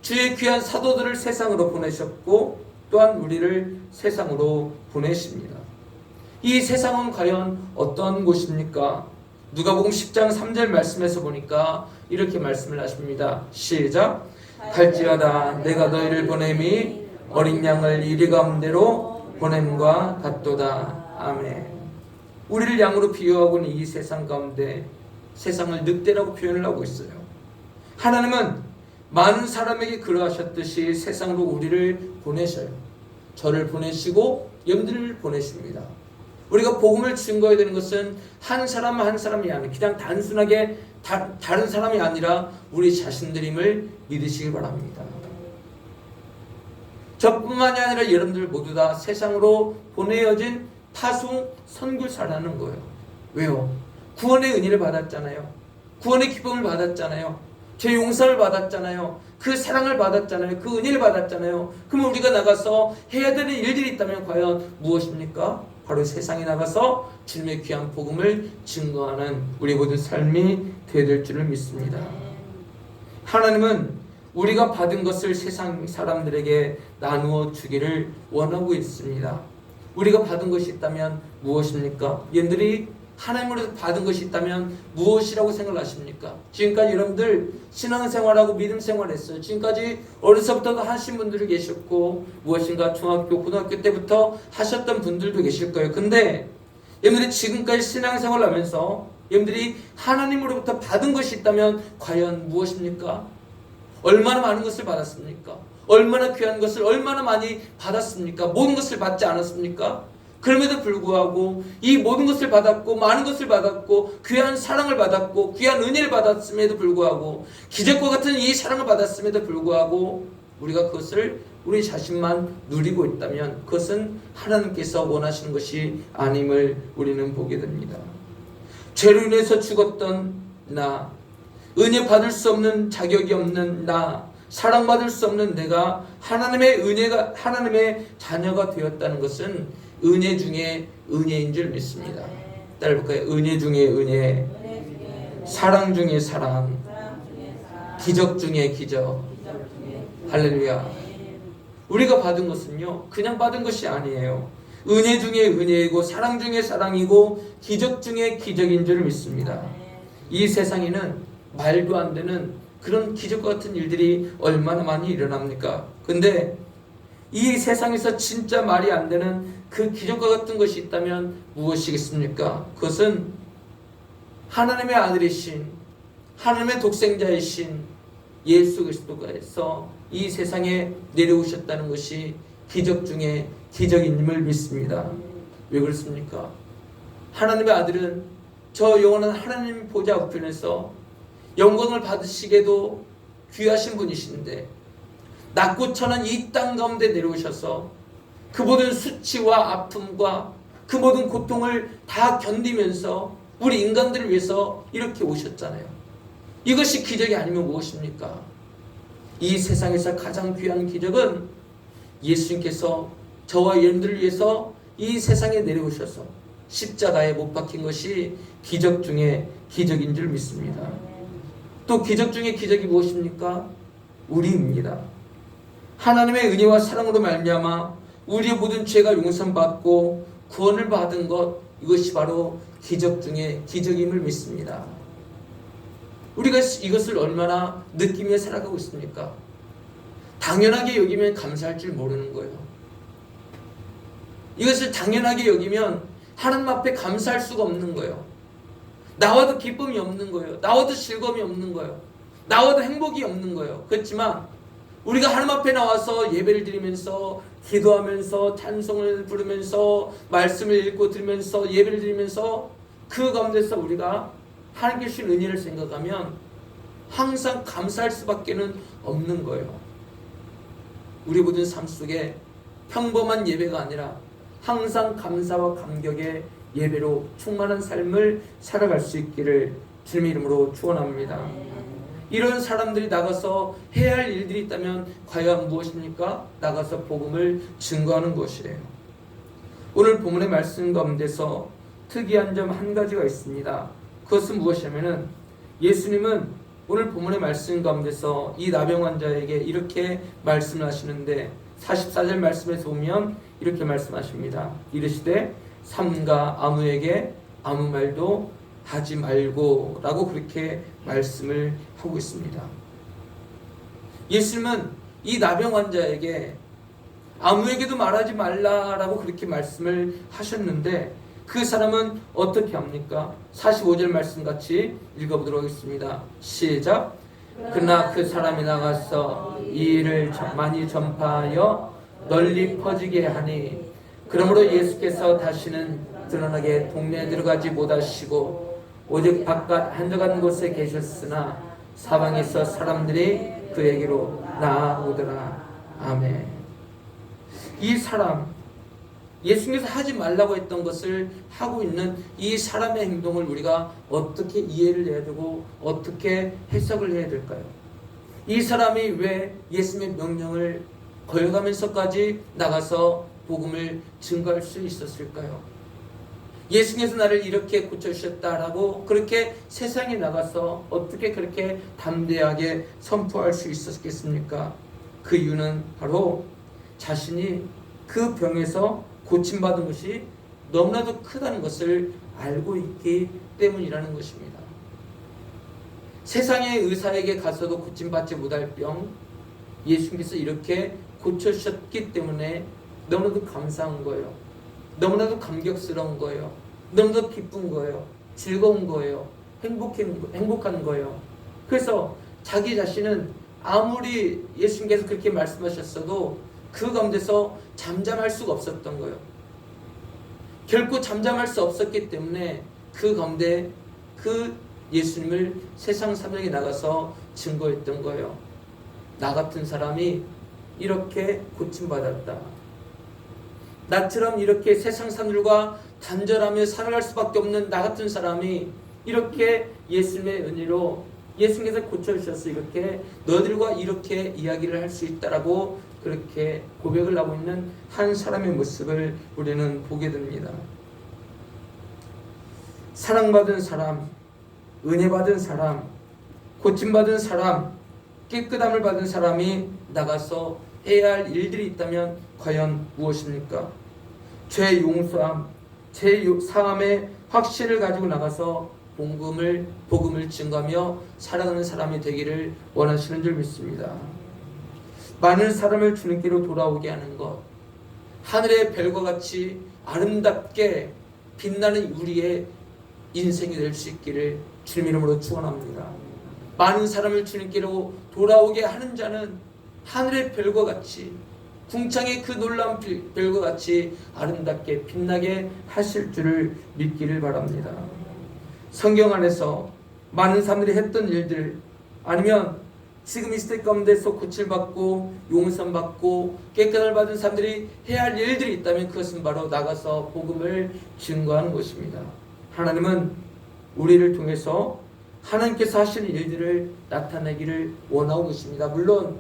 주의 귀한 사도들을 세상으로 보내셨고, 또한 우리를 세상으로 보내십니다. 이 세상은 과연 어떤 곳입니까? 누가복음 10장 3절 말씀에서 보니까 이렇게 말씀을 하십니다. 시작. 갈지어다 내가 너희를 보냄이 어린 양을 이리 가운데로 보냄과 같도다. 아멘. 우리를 양으로 비유하고 있는 이 세상 가운데 세상을 늑대라고 표현을 하고 있어요. 하나님은 많은 사람에게 그러하셨듯이 세상으로 우리를 보내셔요. 저를 보내시고 여러분들을 보내십니다. 우리가 복음을 증거해야 되는 것은 한 사람 한 사람이 아니라 그냥 단순하게 다른 사람이 아니라 우리 자신들임을 믿으시기 바랍니다. 저뿐만이 아니라 여러분들 모두 다 세상으로 보내어진 파송 선교사라는 거예요. 왜요? 구원의 은혜를 받았잖아요. 구원의 기쁨을 받았잖아요. 죄 용서를 받았잖아요. 그 사랑을 받았잖아요. 그 은혜를 받았잖아요. 그럼 우리가 나가서 해야 되는 일들이 있다면 과연 무엇입니까? 바로 세상에 나가서 주님의 귀한 복음을 증거하는 우리 모든 삶이 되어야 될 줄을 믿습니다. 하나님은 우리가 받은 것을 세상 사람들에게 나누어 주기를 원하고 있습니다. 우리가 받은 것이 있다면 무엇입니까? 여러분들이 하나님으로부터 받은 것이 있다면 무엇이라고 생각하십니까? 지금까지 여러분들 신앙생활하고 믿음생활했어요. 지금까지 어려서부터 하신 분들이 계셨고, 무엇인가 중학교, 고등학교 때부터 하셨던 분들도 계실 거예요. 근데 여러분들이 지금까지 신앙생활을 하면서 여러분들이 하나님으로부터 받은 것이 있다면 과연 무엇입니까? 얼마나 많은 것을 받았습니까? 얼마나 귀한 것을 얼마나 많이 받았습니까? 모든 것을 받지 않았습니까? 그럼에도 불구하고 이 모든 것을 받았고 많은 것을 받았고 귀한 사랑을 받았고 귀한 은혜를 받았음에도 불구하고 기적과 같은 이 사랑을 받았음에도 불구하고 우리가 그것을 우리 자신만 누리고 있다면 그것은 하나님께서 원하시는 것이 아님을 우리는 보게 됩니다. 죄로 인해서 죽었던 나, 은혜 받을 수 없는 자격이 없는 나, 사랑받을 수 없는 내가 하나님의 자녀가 되었다는 것은 은혜 중에 은혜인 줄 믿습니다. 따라볼까요? 은혜 중에 은혜, 사랑 중에 사랑, 기적 중에 기적. 할렐루야. 우리가 받은 것은요, 그냥 받은 것이 아니에요. 은혜 중에 은혜이고 사랑 중에 사랑이고 기적 중에 기적인 줄 믿습니다. 이 세상에는 말도 안 되는 그런 기적 같은 일들이 얼마나 많이 일어납니까? 근데 이 세상에서 진짜 말이 안 되는 그 기적과 같은 것이 있다면 무엇이겠습니까? 그것은 하나님의 아들이신, 하나님의 독생자이신 예수 그리스도께서 이 세상에 내려오셨다는 것이 기적 중에 기적임을 믿습니다. 왜 그렇습니까? 하나님의 아들은 저 영원한 하나님 보좌 우편에서 영광을 받으시게도 귀하신 분이신데 낮고 천한 이 땅 가운데 내려오셔서 그 모든 수치와 아픔과 그 모든 고통을 다 견디면서 우리 인간들을 위해서 이렇게 오셨잖아요. 이것이 기적이 아니면 무엇입니까? 이 세상에서 가장 귀한 기적은 예수님께서 저와 여러분들을 위해서 이 세상에 내려오셔서 십자가에 못 박힌 것이 기적 중에 기적인 줄 믿습니다. 또 기적 중에 기적이 무엇입니까? 우리입니다. 하나님의 은혜와 사랑으로 말미암아 우리의 모든 죄가 용서받고 구원을 받은 것, 이것이 바로 기적 중에 기적임을 믿습니다. 우리가 이것을 얼마나 느끼며 살아가고 있습니까? 당연하게 여기면 감사할 줄 모르는 거예요. 이것을 당연하게 여기면 하나님 앞에 감사할 수가 없는 거예요. 나와도 기쁨이 없는 거예요. 나와도 즐거움이 없는 거예요. 나와도 행복이 없는 거예요. 그렇지만 우리가 하나님 앞에 나와서 예배를 드리면서 기도하면서 찬송을 부르면서 말씀을 읽고 들으면서 예배를 드리면서 그 가운데서 우리가 하나님께 주신 은혜를 생각하면 항상 감사할 수밖에는 없는 거예요. 우리 모든 삶 속에 평범한 예배가 아니라 항상 감사와 감격의 예배로 충만한 삶을 살아갈 수 있기를 주님의 이름으로 축원합니다. 이런 사람들이 나가서 해야 할 일들이 있다면 과연 무엇입니까? 나가서 복음을 증거하는 것이래요. 오늘 본문의 말씀 가운데서 특이한 점 한 가지가 있습니다. 그것은 무엇이냐면은 예수님은 오늘 본문의 말씀 가운데서 이 나병 환자에게 이렇게 말씀을 하시는데 44절 말씀에서 보면 이렇게 말씀하십니다. 이르시되 삼가 아무에게 아무 말도 하지 말고 라고 그렇게 말씀을 하고 있습니다. 예수님은 이 나병 환자에게 아무에게도 말하지 말라라고 그렇게 말씀을 하셨는데 그 사람은 어떻게 합니까? 45절 말씀 같이 읽어보도록 하겠습니다. 시작. 그러나 그 사람이 나가서 이 일을 많이 전파하여 널리 퍼지게 하니 그러므로 예수께서 다시는 드러나게 동네에 들어가지 못하시고 오직 바깥 한적한 곳에 계셨으나 사방에서 사람들이 그에게로 나아오더라. 아멘. 이 사람, 예수님께서 하지 말라고 했던 것을 하고 있는 이 사람의 행동을 우리가 어떻게 이해를 해야 되고 어떻게 해석을 해야 될까요? 이 사람이 왜 예수님의 명령을 거역하면서까지 나가서 복음을 증거할 수 있었을까요? 예수님께서 나를 이렇게 고쳐주셨다라고 그렇게 세상에 나가서 어떻게 그렇게 담대하게 선포할 수 있었겠습니까? 그 이유는 바로 자신이 그 병에서 고침받은 것이 너무나도 크다는 것을 알고 있기 때문이라는 것입니다. 세상의 의사에게 가서도 고침받지 못할 병, 예수님께서 이렇게 고쳐주셨기 때문에 너무나도 감사한 거예요. 너무나도 감격스러운 거예요. 너무나도 기쁜 거예요. 즐거운 거예요. 행복한 거예요. 그래서 자기 자신은 아무리 예수님께서 그렇게 말씀하셨어도 그 가운데서 잠잠할 수가 없었던 거예요. 결코 잠잠할 수 없었기 때문에 그 가운데 그 예수님을 세상 사명에 나가서 증거했던 거예요. 나 같은 사람이 이렇게 고침받았다. 나처럼 이렇게 세상 사람들과 단절하며 살아갈 수밖에 없는 나 같은 사람이 이렇게 예수님의 은혜로 예수님께서 고쳐주셔서 이렇게 너희들과 이렇게 이야기를 할 수 있다라고 그렇게 고백을 하고 있는 한 사람의 모습을 우리는 보게 됩니다. 사랑받은 사람, 은혜받은 사람, 고침받은 사람, 깨끗함을 받은 사람이 나가서 해야 할 일들이 있다면 과연 무엇입니까? 죄 용서함, 죄 사함의 확신을 가지고 나가서 복음을 증거하며 살아가는 사람이 되기를 원하시는 줄 믿습니다. 많은 사람을 주님께로 돌아오게 하는 것, 하늘의 별과 같이 아름답게 빛나는 우리의 인생이 될 수 있기를 주님 이름으로 축원합니다. 많은 사람을 주님께로 돌아오게 하는 자는 하늘의 별과 같이 궁창의 그 놀라운 별과 같이 아름답게 빛나게 하실 줄을 믿기를 바랍니다. 성경 안에서 많은 사람들이 했던 일들, 아니면 지금 이 시대 가운데서 고침받고 용서받고 깨끗함을 받은 사람들이 해야 할 일들이 있다면 그것은 바로 나가서 복음을 증거하는 것입니다. 하나님은 우리를 통해서 하나님께서 하시는 일들을 나타내기를 원하고 계십니다. 물론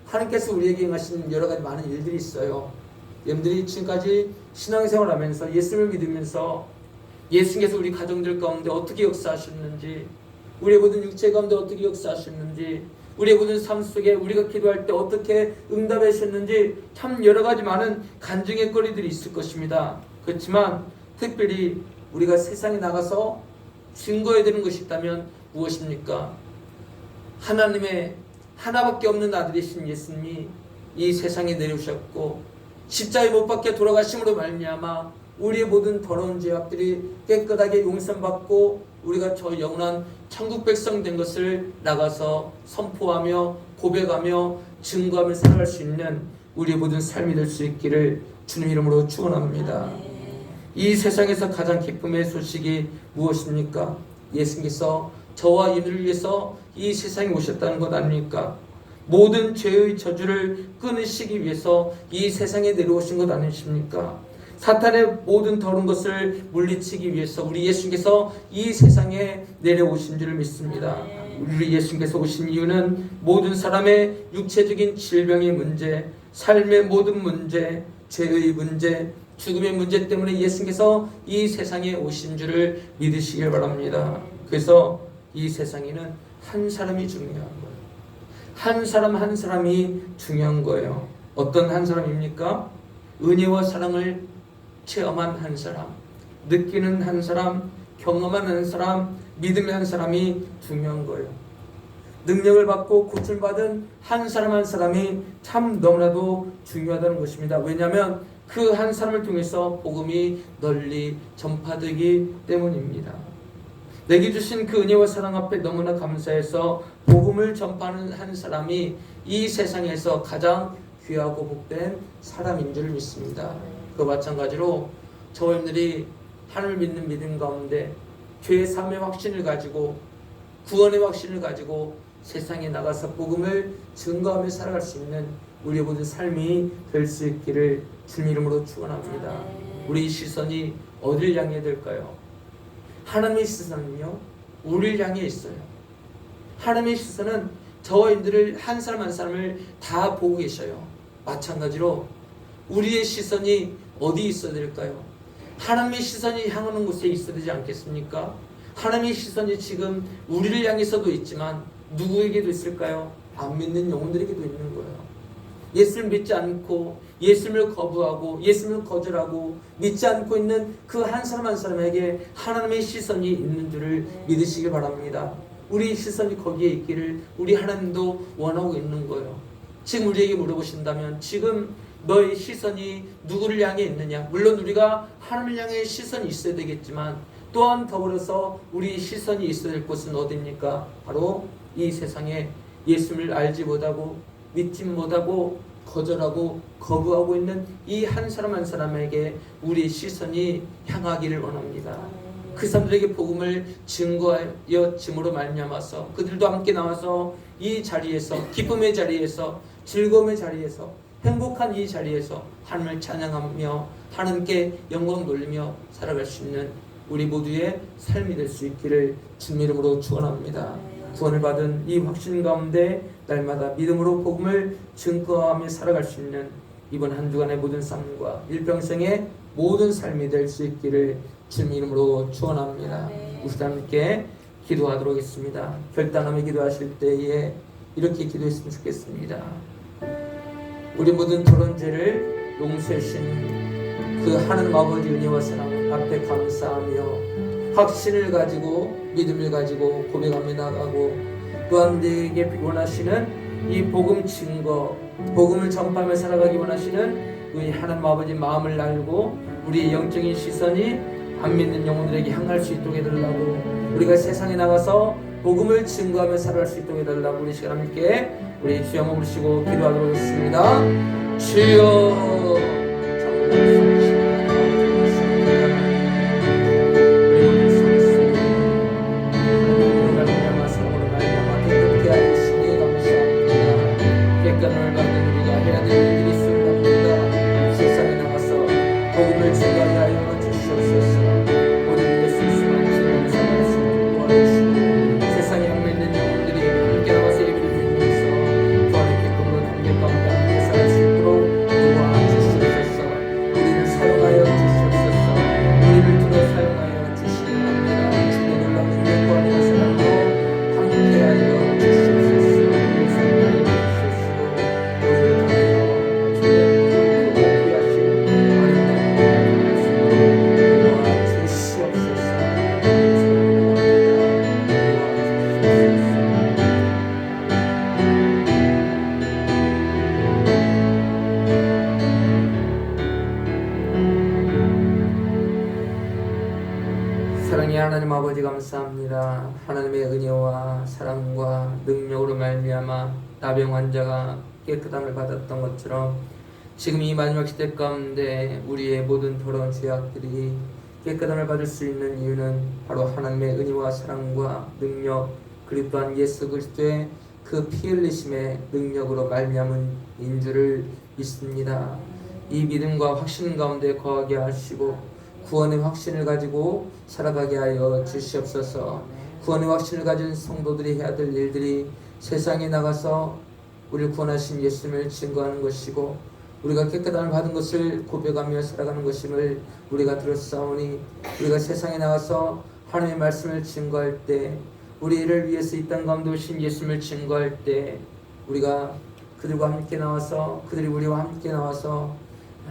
하나님께서 우리에게 행하신 여러 가지 많은 일들이 있어요. 여러분들이 지금까지 신앙생활을 하면서 예수님을 믿으면서 예수님께서 우리 가정들 가운데 어떻게 역사하셨는지, 우리의 모든 육체 가운데 어떻게 역사하셨는지, 우리의 모든 삶 속에 우리가 기도할 때 어떻게 응답하셨는지 참 여러 가지 많은 간증의 거리들이 있을 것입니다. 그렇지만 특별히 우리가 세상에 나가서 증거해야 되는 것이 있다면 무엇입니까? 하나님의 하나밖에 없는 아들이신 예수님이 이 세상에 내려오셨고 십자가에 못 박혀 돌아가심으로 말미암아 우리의 모든 더러운 죄악들이 깨끗하게 용서받고 우리가 저 영원한 천국 백성 된 것을 나가서 선포하며 고백하며 증거하며 살아갈 수 있는 우리의 모든 삶이 될 수 있기를 주님 이름으로 축원합니다. 이 세상에서 가장 기쁨의 소식이 무엇입니까? 예수님께서 저와 이들을 위해서 이 세상에 오셨다는 것 아닙니까? 모든 죄의 저주를 끊으시기 위해서 이 세상에 내려오신 것 아니십니까? 사탄의 모든 더러운 것을 물리치기 위해서 우리 예수님께서 이 세상에 내려오신 줄 믿습니다. 우리 예수님께서 오신 이유는 모든 사람의 육체적인 질병의 문제, 삶의 모든 문제, 죄의 문제, 죽음의 문제 때문에 예수님께서 이 세상에 오신 줄을 믿으시길 바랍니다. 그래서 이 세상에는 한 사람이 중요한 거예요. 한 사람 한 사람이 중요한 거예요. 어떤 한 사람입니까? 은혜와 사랑을 체험한 한 사람, 느끼는 한 사람, 경험한 한 사람, 믿음의 한 사람이 중요한 거예요. 능력을 받고 고침받은 한 사람 한 사람이 참 너무나도 중요하다는 것입니다. 왜냐하면 그 한 사람을 통해서 복음이 널리 전파되기 때문입니다. 내게 주신 그 은혜와 사랑 앞에 너무나 감사해서 복음을 전파하는 한 사람이 이 세상에서 가장 귀하고 복된 사람인 줄 믿습니다. 그 마찬가지로 저희들이 하나님을 믿는 믿음 가운데 죄의 삶의 확신을 가지고 구원의 확신을 가지고 세상에 나가서 복음을 증거하며 살아갈 수 있는 우리의 모든 삶이 될 수 있기를 주님 이름으로 축원합니다. 우리 시선이 어딜 향해 될까요? 하나님의 시선은요, 우리를 향해 있어요. 하나님의 시선은 저희들을 한 사람 한 사람을 다 보고 계셔요. 마찬가지로 우리의 시선이 어디 있어야 될까요? 하나님의 시선이 향하는 곳에 있어야 되지 않겠습니까? 하나님의 시선이 지금 우리를 향해서도 있지만 누구에게도 있을까요? 안 믿는 영혼들에게도 있는 거예요. 예수를 믿지 않고 예수를 거부하고 예수를 거절하고 믿지 않고 있는 그 한 사람 한 사람에게 하나님의 시선이 있는 줄을 믿으시기 바랍니다. 우리 시선이 거기에 있기를 우리 하나님도 원하고 있는 거예요. 지금 우리에게 물어보신다면 지금 너의 시선이 누구를 향해 있느냐? 물론 우리가 하나님을 향해 시선이 있어야 되겠지만 또한 더불어서 우리 시선이 있어야 될 곳은 어디입니까? 바로 이 세상에 예수를 알지 못하고 믿지 못하고 거절하고 거부하고 있는 이 한 사람 한 사람에게 우리의 시선이 향하기를 원합니다. 그 사람들에게 복음을 증거하여 짐으로 말미암아서 그들도 함께 나와서 이 자리에서 기쁨의 자리에서 즐거움의 자리에서 행복한 이 자리에서 하나님을 찬양하며 하나님께 영광 돌리며 살아갈 수 있는 우리 모두의 삶이 될 수 있기를 주님 이름으로 축원합니다. 구원을 받은 이 확신 가운데 날마다 믿음으로 복음을 증거하며 살아갈 수 있는 이번 한 주간의 모든 삶과 일평생의 모든 삶이 될 수 있기를 주님 이름으로 축원합니다. 우리 함께 기도하도록 하겠습니다. 결단하며 기도하실 때에 이렇게 기도했으면 좋겠습니다. 우리 모든 더러운 죄를 용서해 주신 그 하나님 아버지 은혜와 사랑 앞에 감사하며 확신을 가지고 믿음을 가지고 고백하며 나가고 또한 우리에게 원하시는 이 복음 증거, 복음을 전파하며 살아가기 원하시는 우리 하나님 아버지 마음을 알고 우리 영적인 시선이 안 믿는 영혼들에게 향할 수 있도록 해달라고, 우리가 세상에 나가서 복음을 증거하며 살아갈 수 있도록 해달라고 우리 시간 함께 우리 주여 한번 부르시고 기도하도록 하겠습니다. 주여 하나님 아버지 감사합니다. 하나님의 은혜와 사랑과 능력으로 말미암아 나병 환자가 깨끗함을 받았던 것처럼 지금 이 마지막 시대 가운데 우리의 모든 더러운 죄악들이 깨끗함을 받을 수 있는 이유는 바로 하나님의 은혜와 사랑과 능력, 그리고 또한 예수 그리스도의 그 피 흘리심의 능력으로 말미암은 인 줄을 믿습니다. 이 믿음과 확신 가운데 거하게 하시고 구원의 확신을 가지고 살아가게 하여 주시옵소서. 구원의 확신을 가진 성도들이 해야 될 일들이 세상에 나가서 우리를 구원하신 예수님을 증거하는 것이고 우리가 깨끗함을 받은 것을 고백하며 살아가는 것임을 우리가 들었사오니, 우리가 세상에 나가서 하나님의 말씀을 증거할 때, 우리를 위해서 이 땅 가운데 오신 예수님을 증거할 때 우리가 그들과 함께 나와서, 그들이 우리와 함께 나와서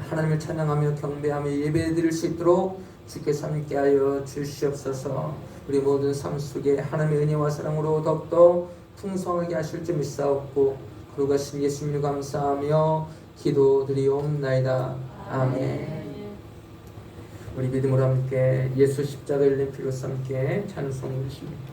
하나님을 찬양하며 경배하며 예배드릴 수 있도록 주께서 함께 하여 주시옵소서. 우리 모든 삶 속에 하나님의 은혜와 사랑으로 더욱더 풍성하게 하실 줄 믿사옵고 거룩하신 예수님을 감사하며 기도드리옵나이다. 아멘. 우리 믿음으로 함께 예수 십자가 흘린 피로써 함께 찬송 부르십니다.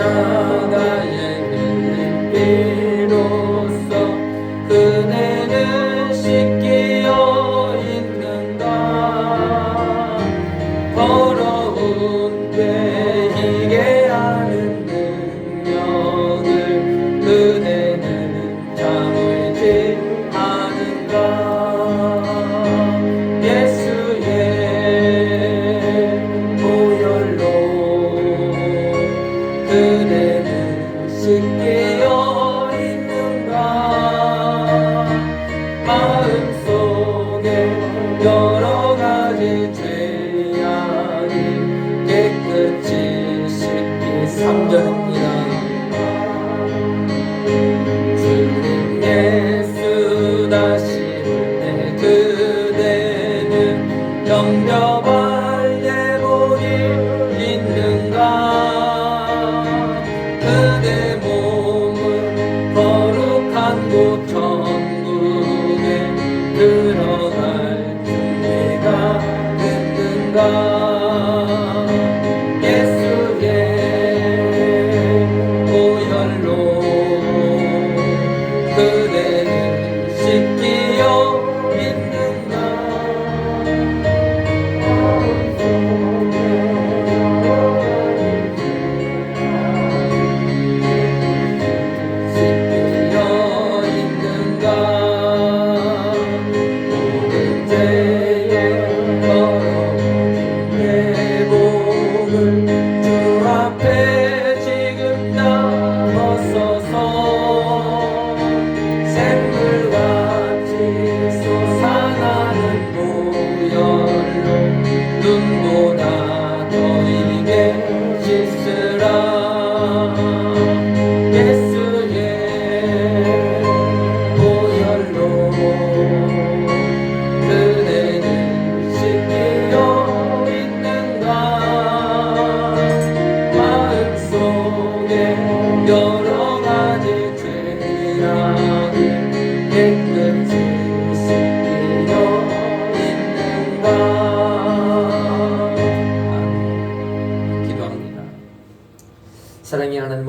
십자가에 흘린 피로써 그대는 씻기어 있는가. 더러운 죄 희게 하는 능력을 그대는 참을지 않은가. 예수의 보혈로 그대는 씻기어 있는가. 마음속에 여러 가지 죄악이 깨끗이 씻기 3절입니다. 주님 예수 다시 올 때 그대는 영접할 예복이 있는가. 그대 몸은 거룩한 곳 천국에 들어갈 준비가 됐는가. 예수의 보혈로 그대는 씻기어 있는가.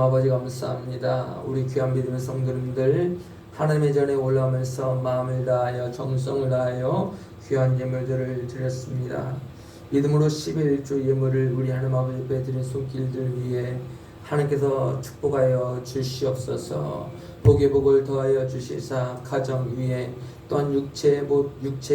아버지 감사합니다. 우리 귀한 믿음의 성도님들 하나님의 전에 올라오면서 마음을 다하여 정성을 다하여 귀한 예물들을 드렸습니다. 믿음으로 11조 예물을 우리 하나님 아버지 앞에 드린 손길들 위해 하나님께서 축복하여 주시옵소서. 복의 복을 더하여 주시사 가정 위에 또한 육체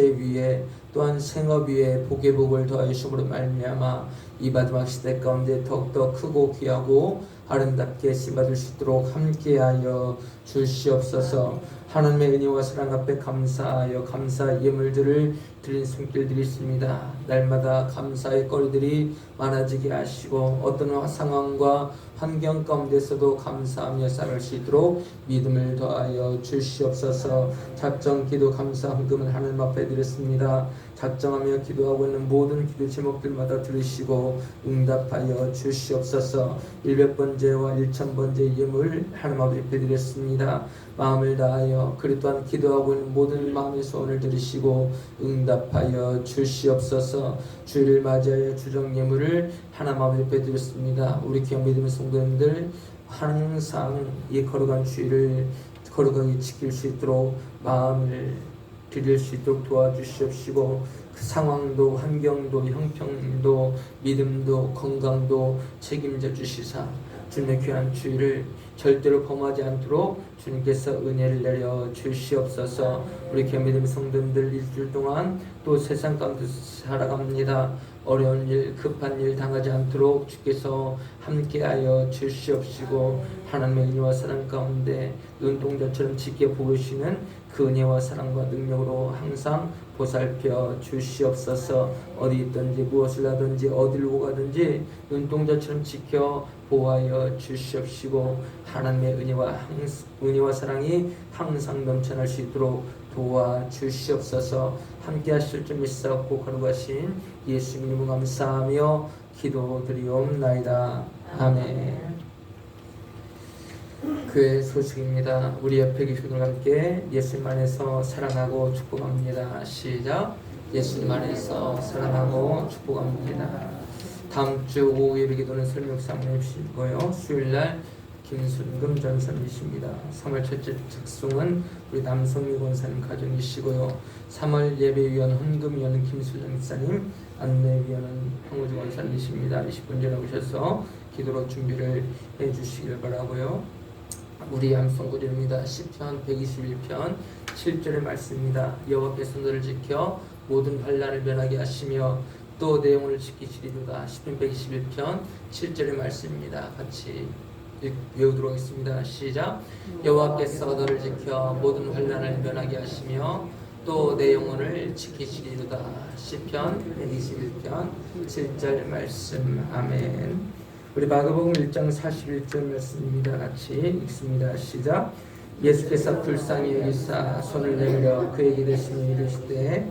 위에 또한 생업 위에 복의 복을 더하여 주심으로 말미암아 이 마지막 시대 가운데 더욱더 크고 귀하고 아름답게 쓰임받을 수 있도록 함께하여 주시옵소서. 하나님의 은혜와 사랑 앞에 감사하여 감사 예물들을 드린 손길들이 있습니다. 날마다 감사의 거리들이 많아지게 하시고 어떤 상황과 환경 가운데서도 감사하며 살아갈 수 있도록 믿음을 더하여 주시옵소서. 작정 기도 감사 헌금을 하나님 앞에 드렸습니다. 작정하며 기도하고 있는 모든 기도 제목들마다 들으시고 응답하여 주시옵소서. 100번째와 1000번째 예물 하나님 앞에 드렸습니다. 마음을 다하여 그리 또한 기도하고 있는 모든 마음의 소원을 들으시고 응답하여 주시옵소서. 주일을 맞이하여 주정 예물을 하나님 앞에 드렸습니다. 우리 귀한 믿음의 성도님들 항상 이 거룩한 주일을 거룩하게 지킬 수 있도록 마음을 드릴 수 있도록 도와주시옵시고 그 상황도 환경도 형편도 믿음도 건강도 책임져 주시사 주님의 귀한 주일을 절대로 범하지 않도록 주님께서 은혜를 내려 주시옵소서. 우리 귀한 믿음의 성도님들 일주일 동안 또 세상 가운데 살아갑니다. 어려운 일 급한 일 당하지 않도록 주께서 함께하여 주시옵시고 하나님의 은혜와 사랑 가운데 눈동자처럼 지켜보시는 그 은혜와 사랑과 능력으로 항상 보살펴 주시옵소서. 어디 있든지 무엇을 하든지 어디로 가든지 눈동자처럼 지켜 보호하여 주시옵시고 하나님의 은혜와 사랑이 항상 넘쳐날 수 있도록 도와주시옵소서. 함께 하실 줄 믿사옵고 거룩하신 예수님 이름으로 감사하며 기도드리옵나이다. 아멘. 교회 소식입니다. 우리 옆에 계신 분들과 함께 예수님 안에서 사랑하고 축복합니다. 시작. 예수님 안에서 사랑하고 축복합니다. 다음 주 오후 예배 기도는 설명상을 주시고요. 수요일날 김순금 전사님이십니다. 3월 첫째 특송은 우리 남성미 권사님 가정이시고요. 3월 예배위원 헌금위원은 김수정 목사님, 안내위원은 황우주 권사님이십니다. 20분 전에 오셔서 기도로 준비를 해주시길 바라고요. 우리 암송구절입니다. 시편 121편 7절의 말씀입니다. 여호와께서 너를 지켜 모든 환난을 면하게 하시며 또 내 영혼을 지키시리로다. 시편 121편 7절의 말씀입니다. 같이 외우도록 하겠습니다. 시작. 여호와께서 너를 지켜 모든 환난을 면하게 하시며 또 내 영혼을 지키시리로다. 시편 121편 7절 말씀. 아멘. 우리 마가복음 1장 41절 말씀입니다. 같이 읽습니다. 시작. 예수께서 불쌍히 여기사 손을 내밀어 그에게 대시니 이르시되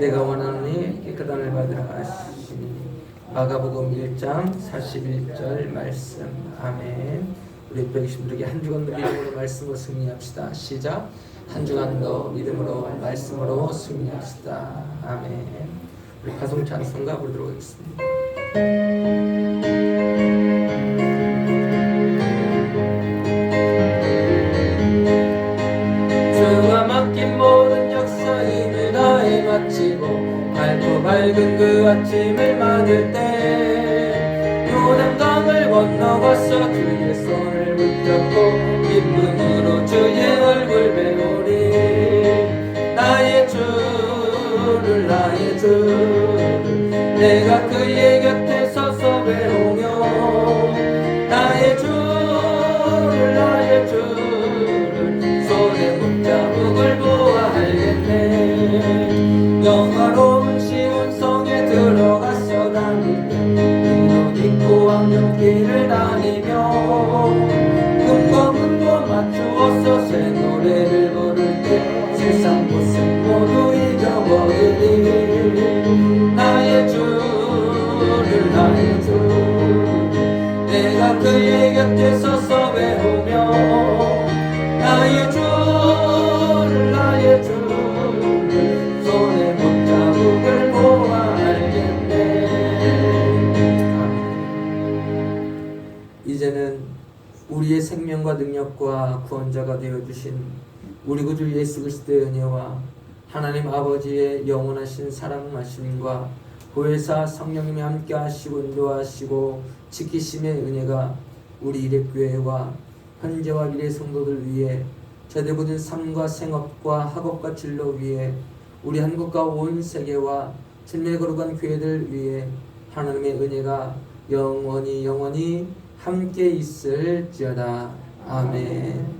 내가 원하노니 깨끗함을 받으라 하시니. 마가복음 1장 41절 말씀. 아멘. 우리 백신들에게 한 주간도 믿음으로 말씀으로 승리합시다. 시작. 한 주간도 믿음으로 말씀으로 승리합시다. 아멘. 우리 가송 찬송가 부르도록 하겠습니다. 주가 맡긴 모든 역사 힘을 다해 마치고 밝고 밝은 그 아침을 맞을 때 요단강을 건너가서 주의 손을 붙잡고 기쁨으로 주의 얼굴 배우리. 나의 주를 나의 주를 내가 그의 곁에 서서 배우며 나의 주를 나의 주를 손에 붙잡을 보아 알겠네. 영화로운 시온 성에 들어가서 다닐 때 눈 있고 왕년길을 다니며 금과 은과 맞추어서 새 노래를 부를 때 세상 것은 모두 잊어버리리. 나의 주를 나의 주 내가 그의 곁에 서서 외우며 나의 주를 나의 주를 손에 붙잡음을 보아 알겠네. 아멘. 이제는 우리 성령과 능력과 구원자가 되어주신 우리 구주 예수 그리스도의 은혜와 하나님 아버지의 영원하신 사랑하심과 보혜사 성령님이 함께 하시고 인도하시고 지키심의 은혜가 우리 이랩교회와 현재와 미래 성도들 위해 저들 모든 삶과 생업과 학업과 진로 위에 우리 한국과 온 세계와 진리의 거룩한 교회들 위해 하나님의 은혜가 영원히 함께 있을지어다. 아멘.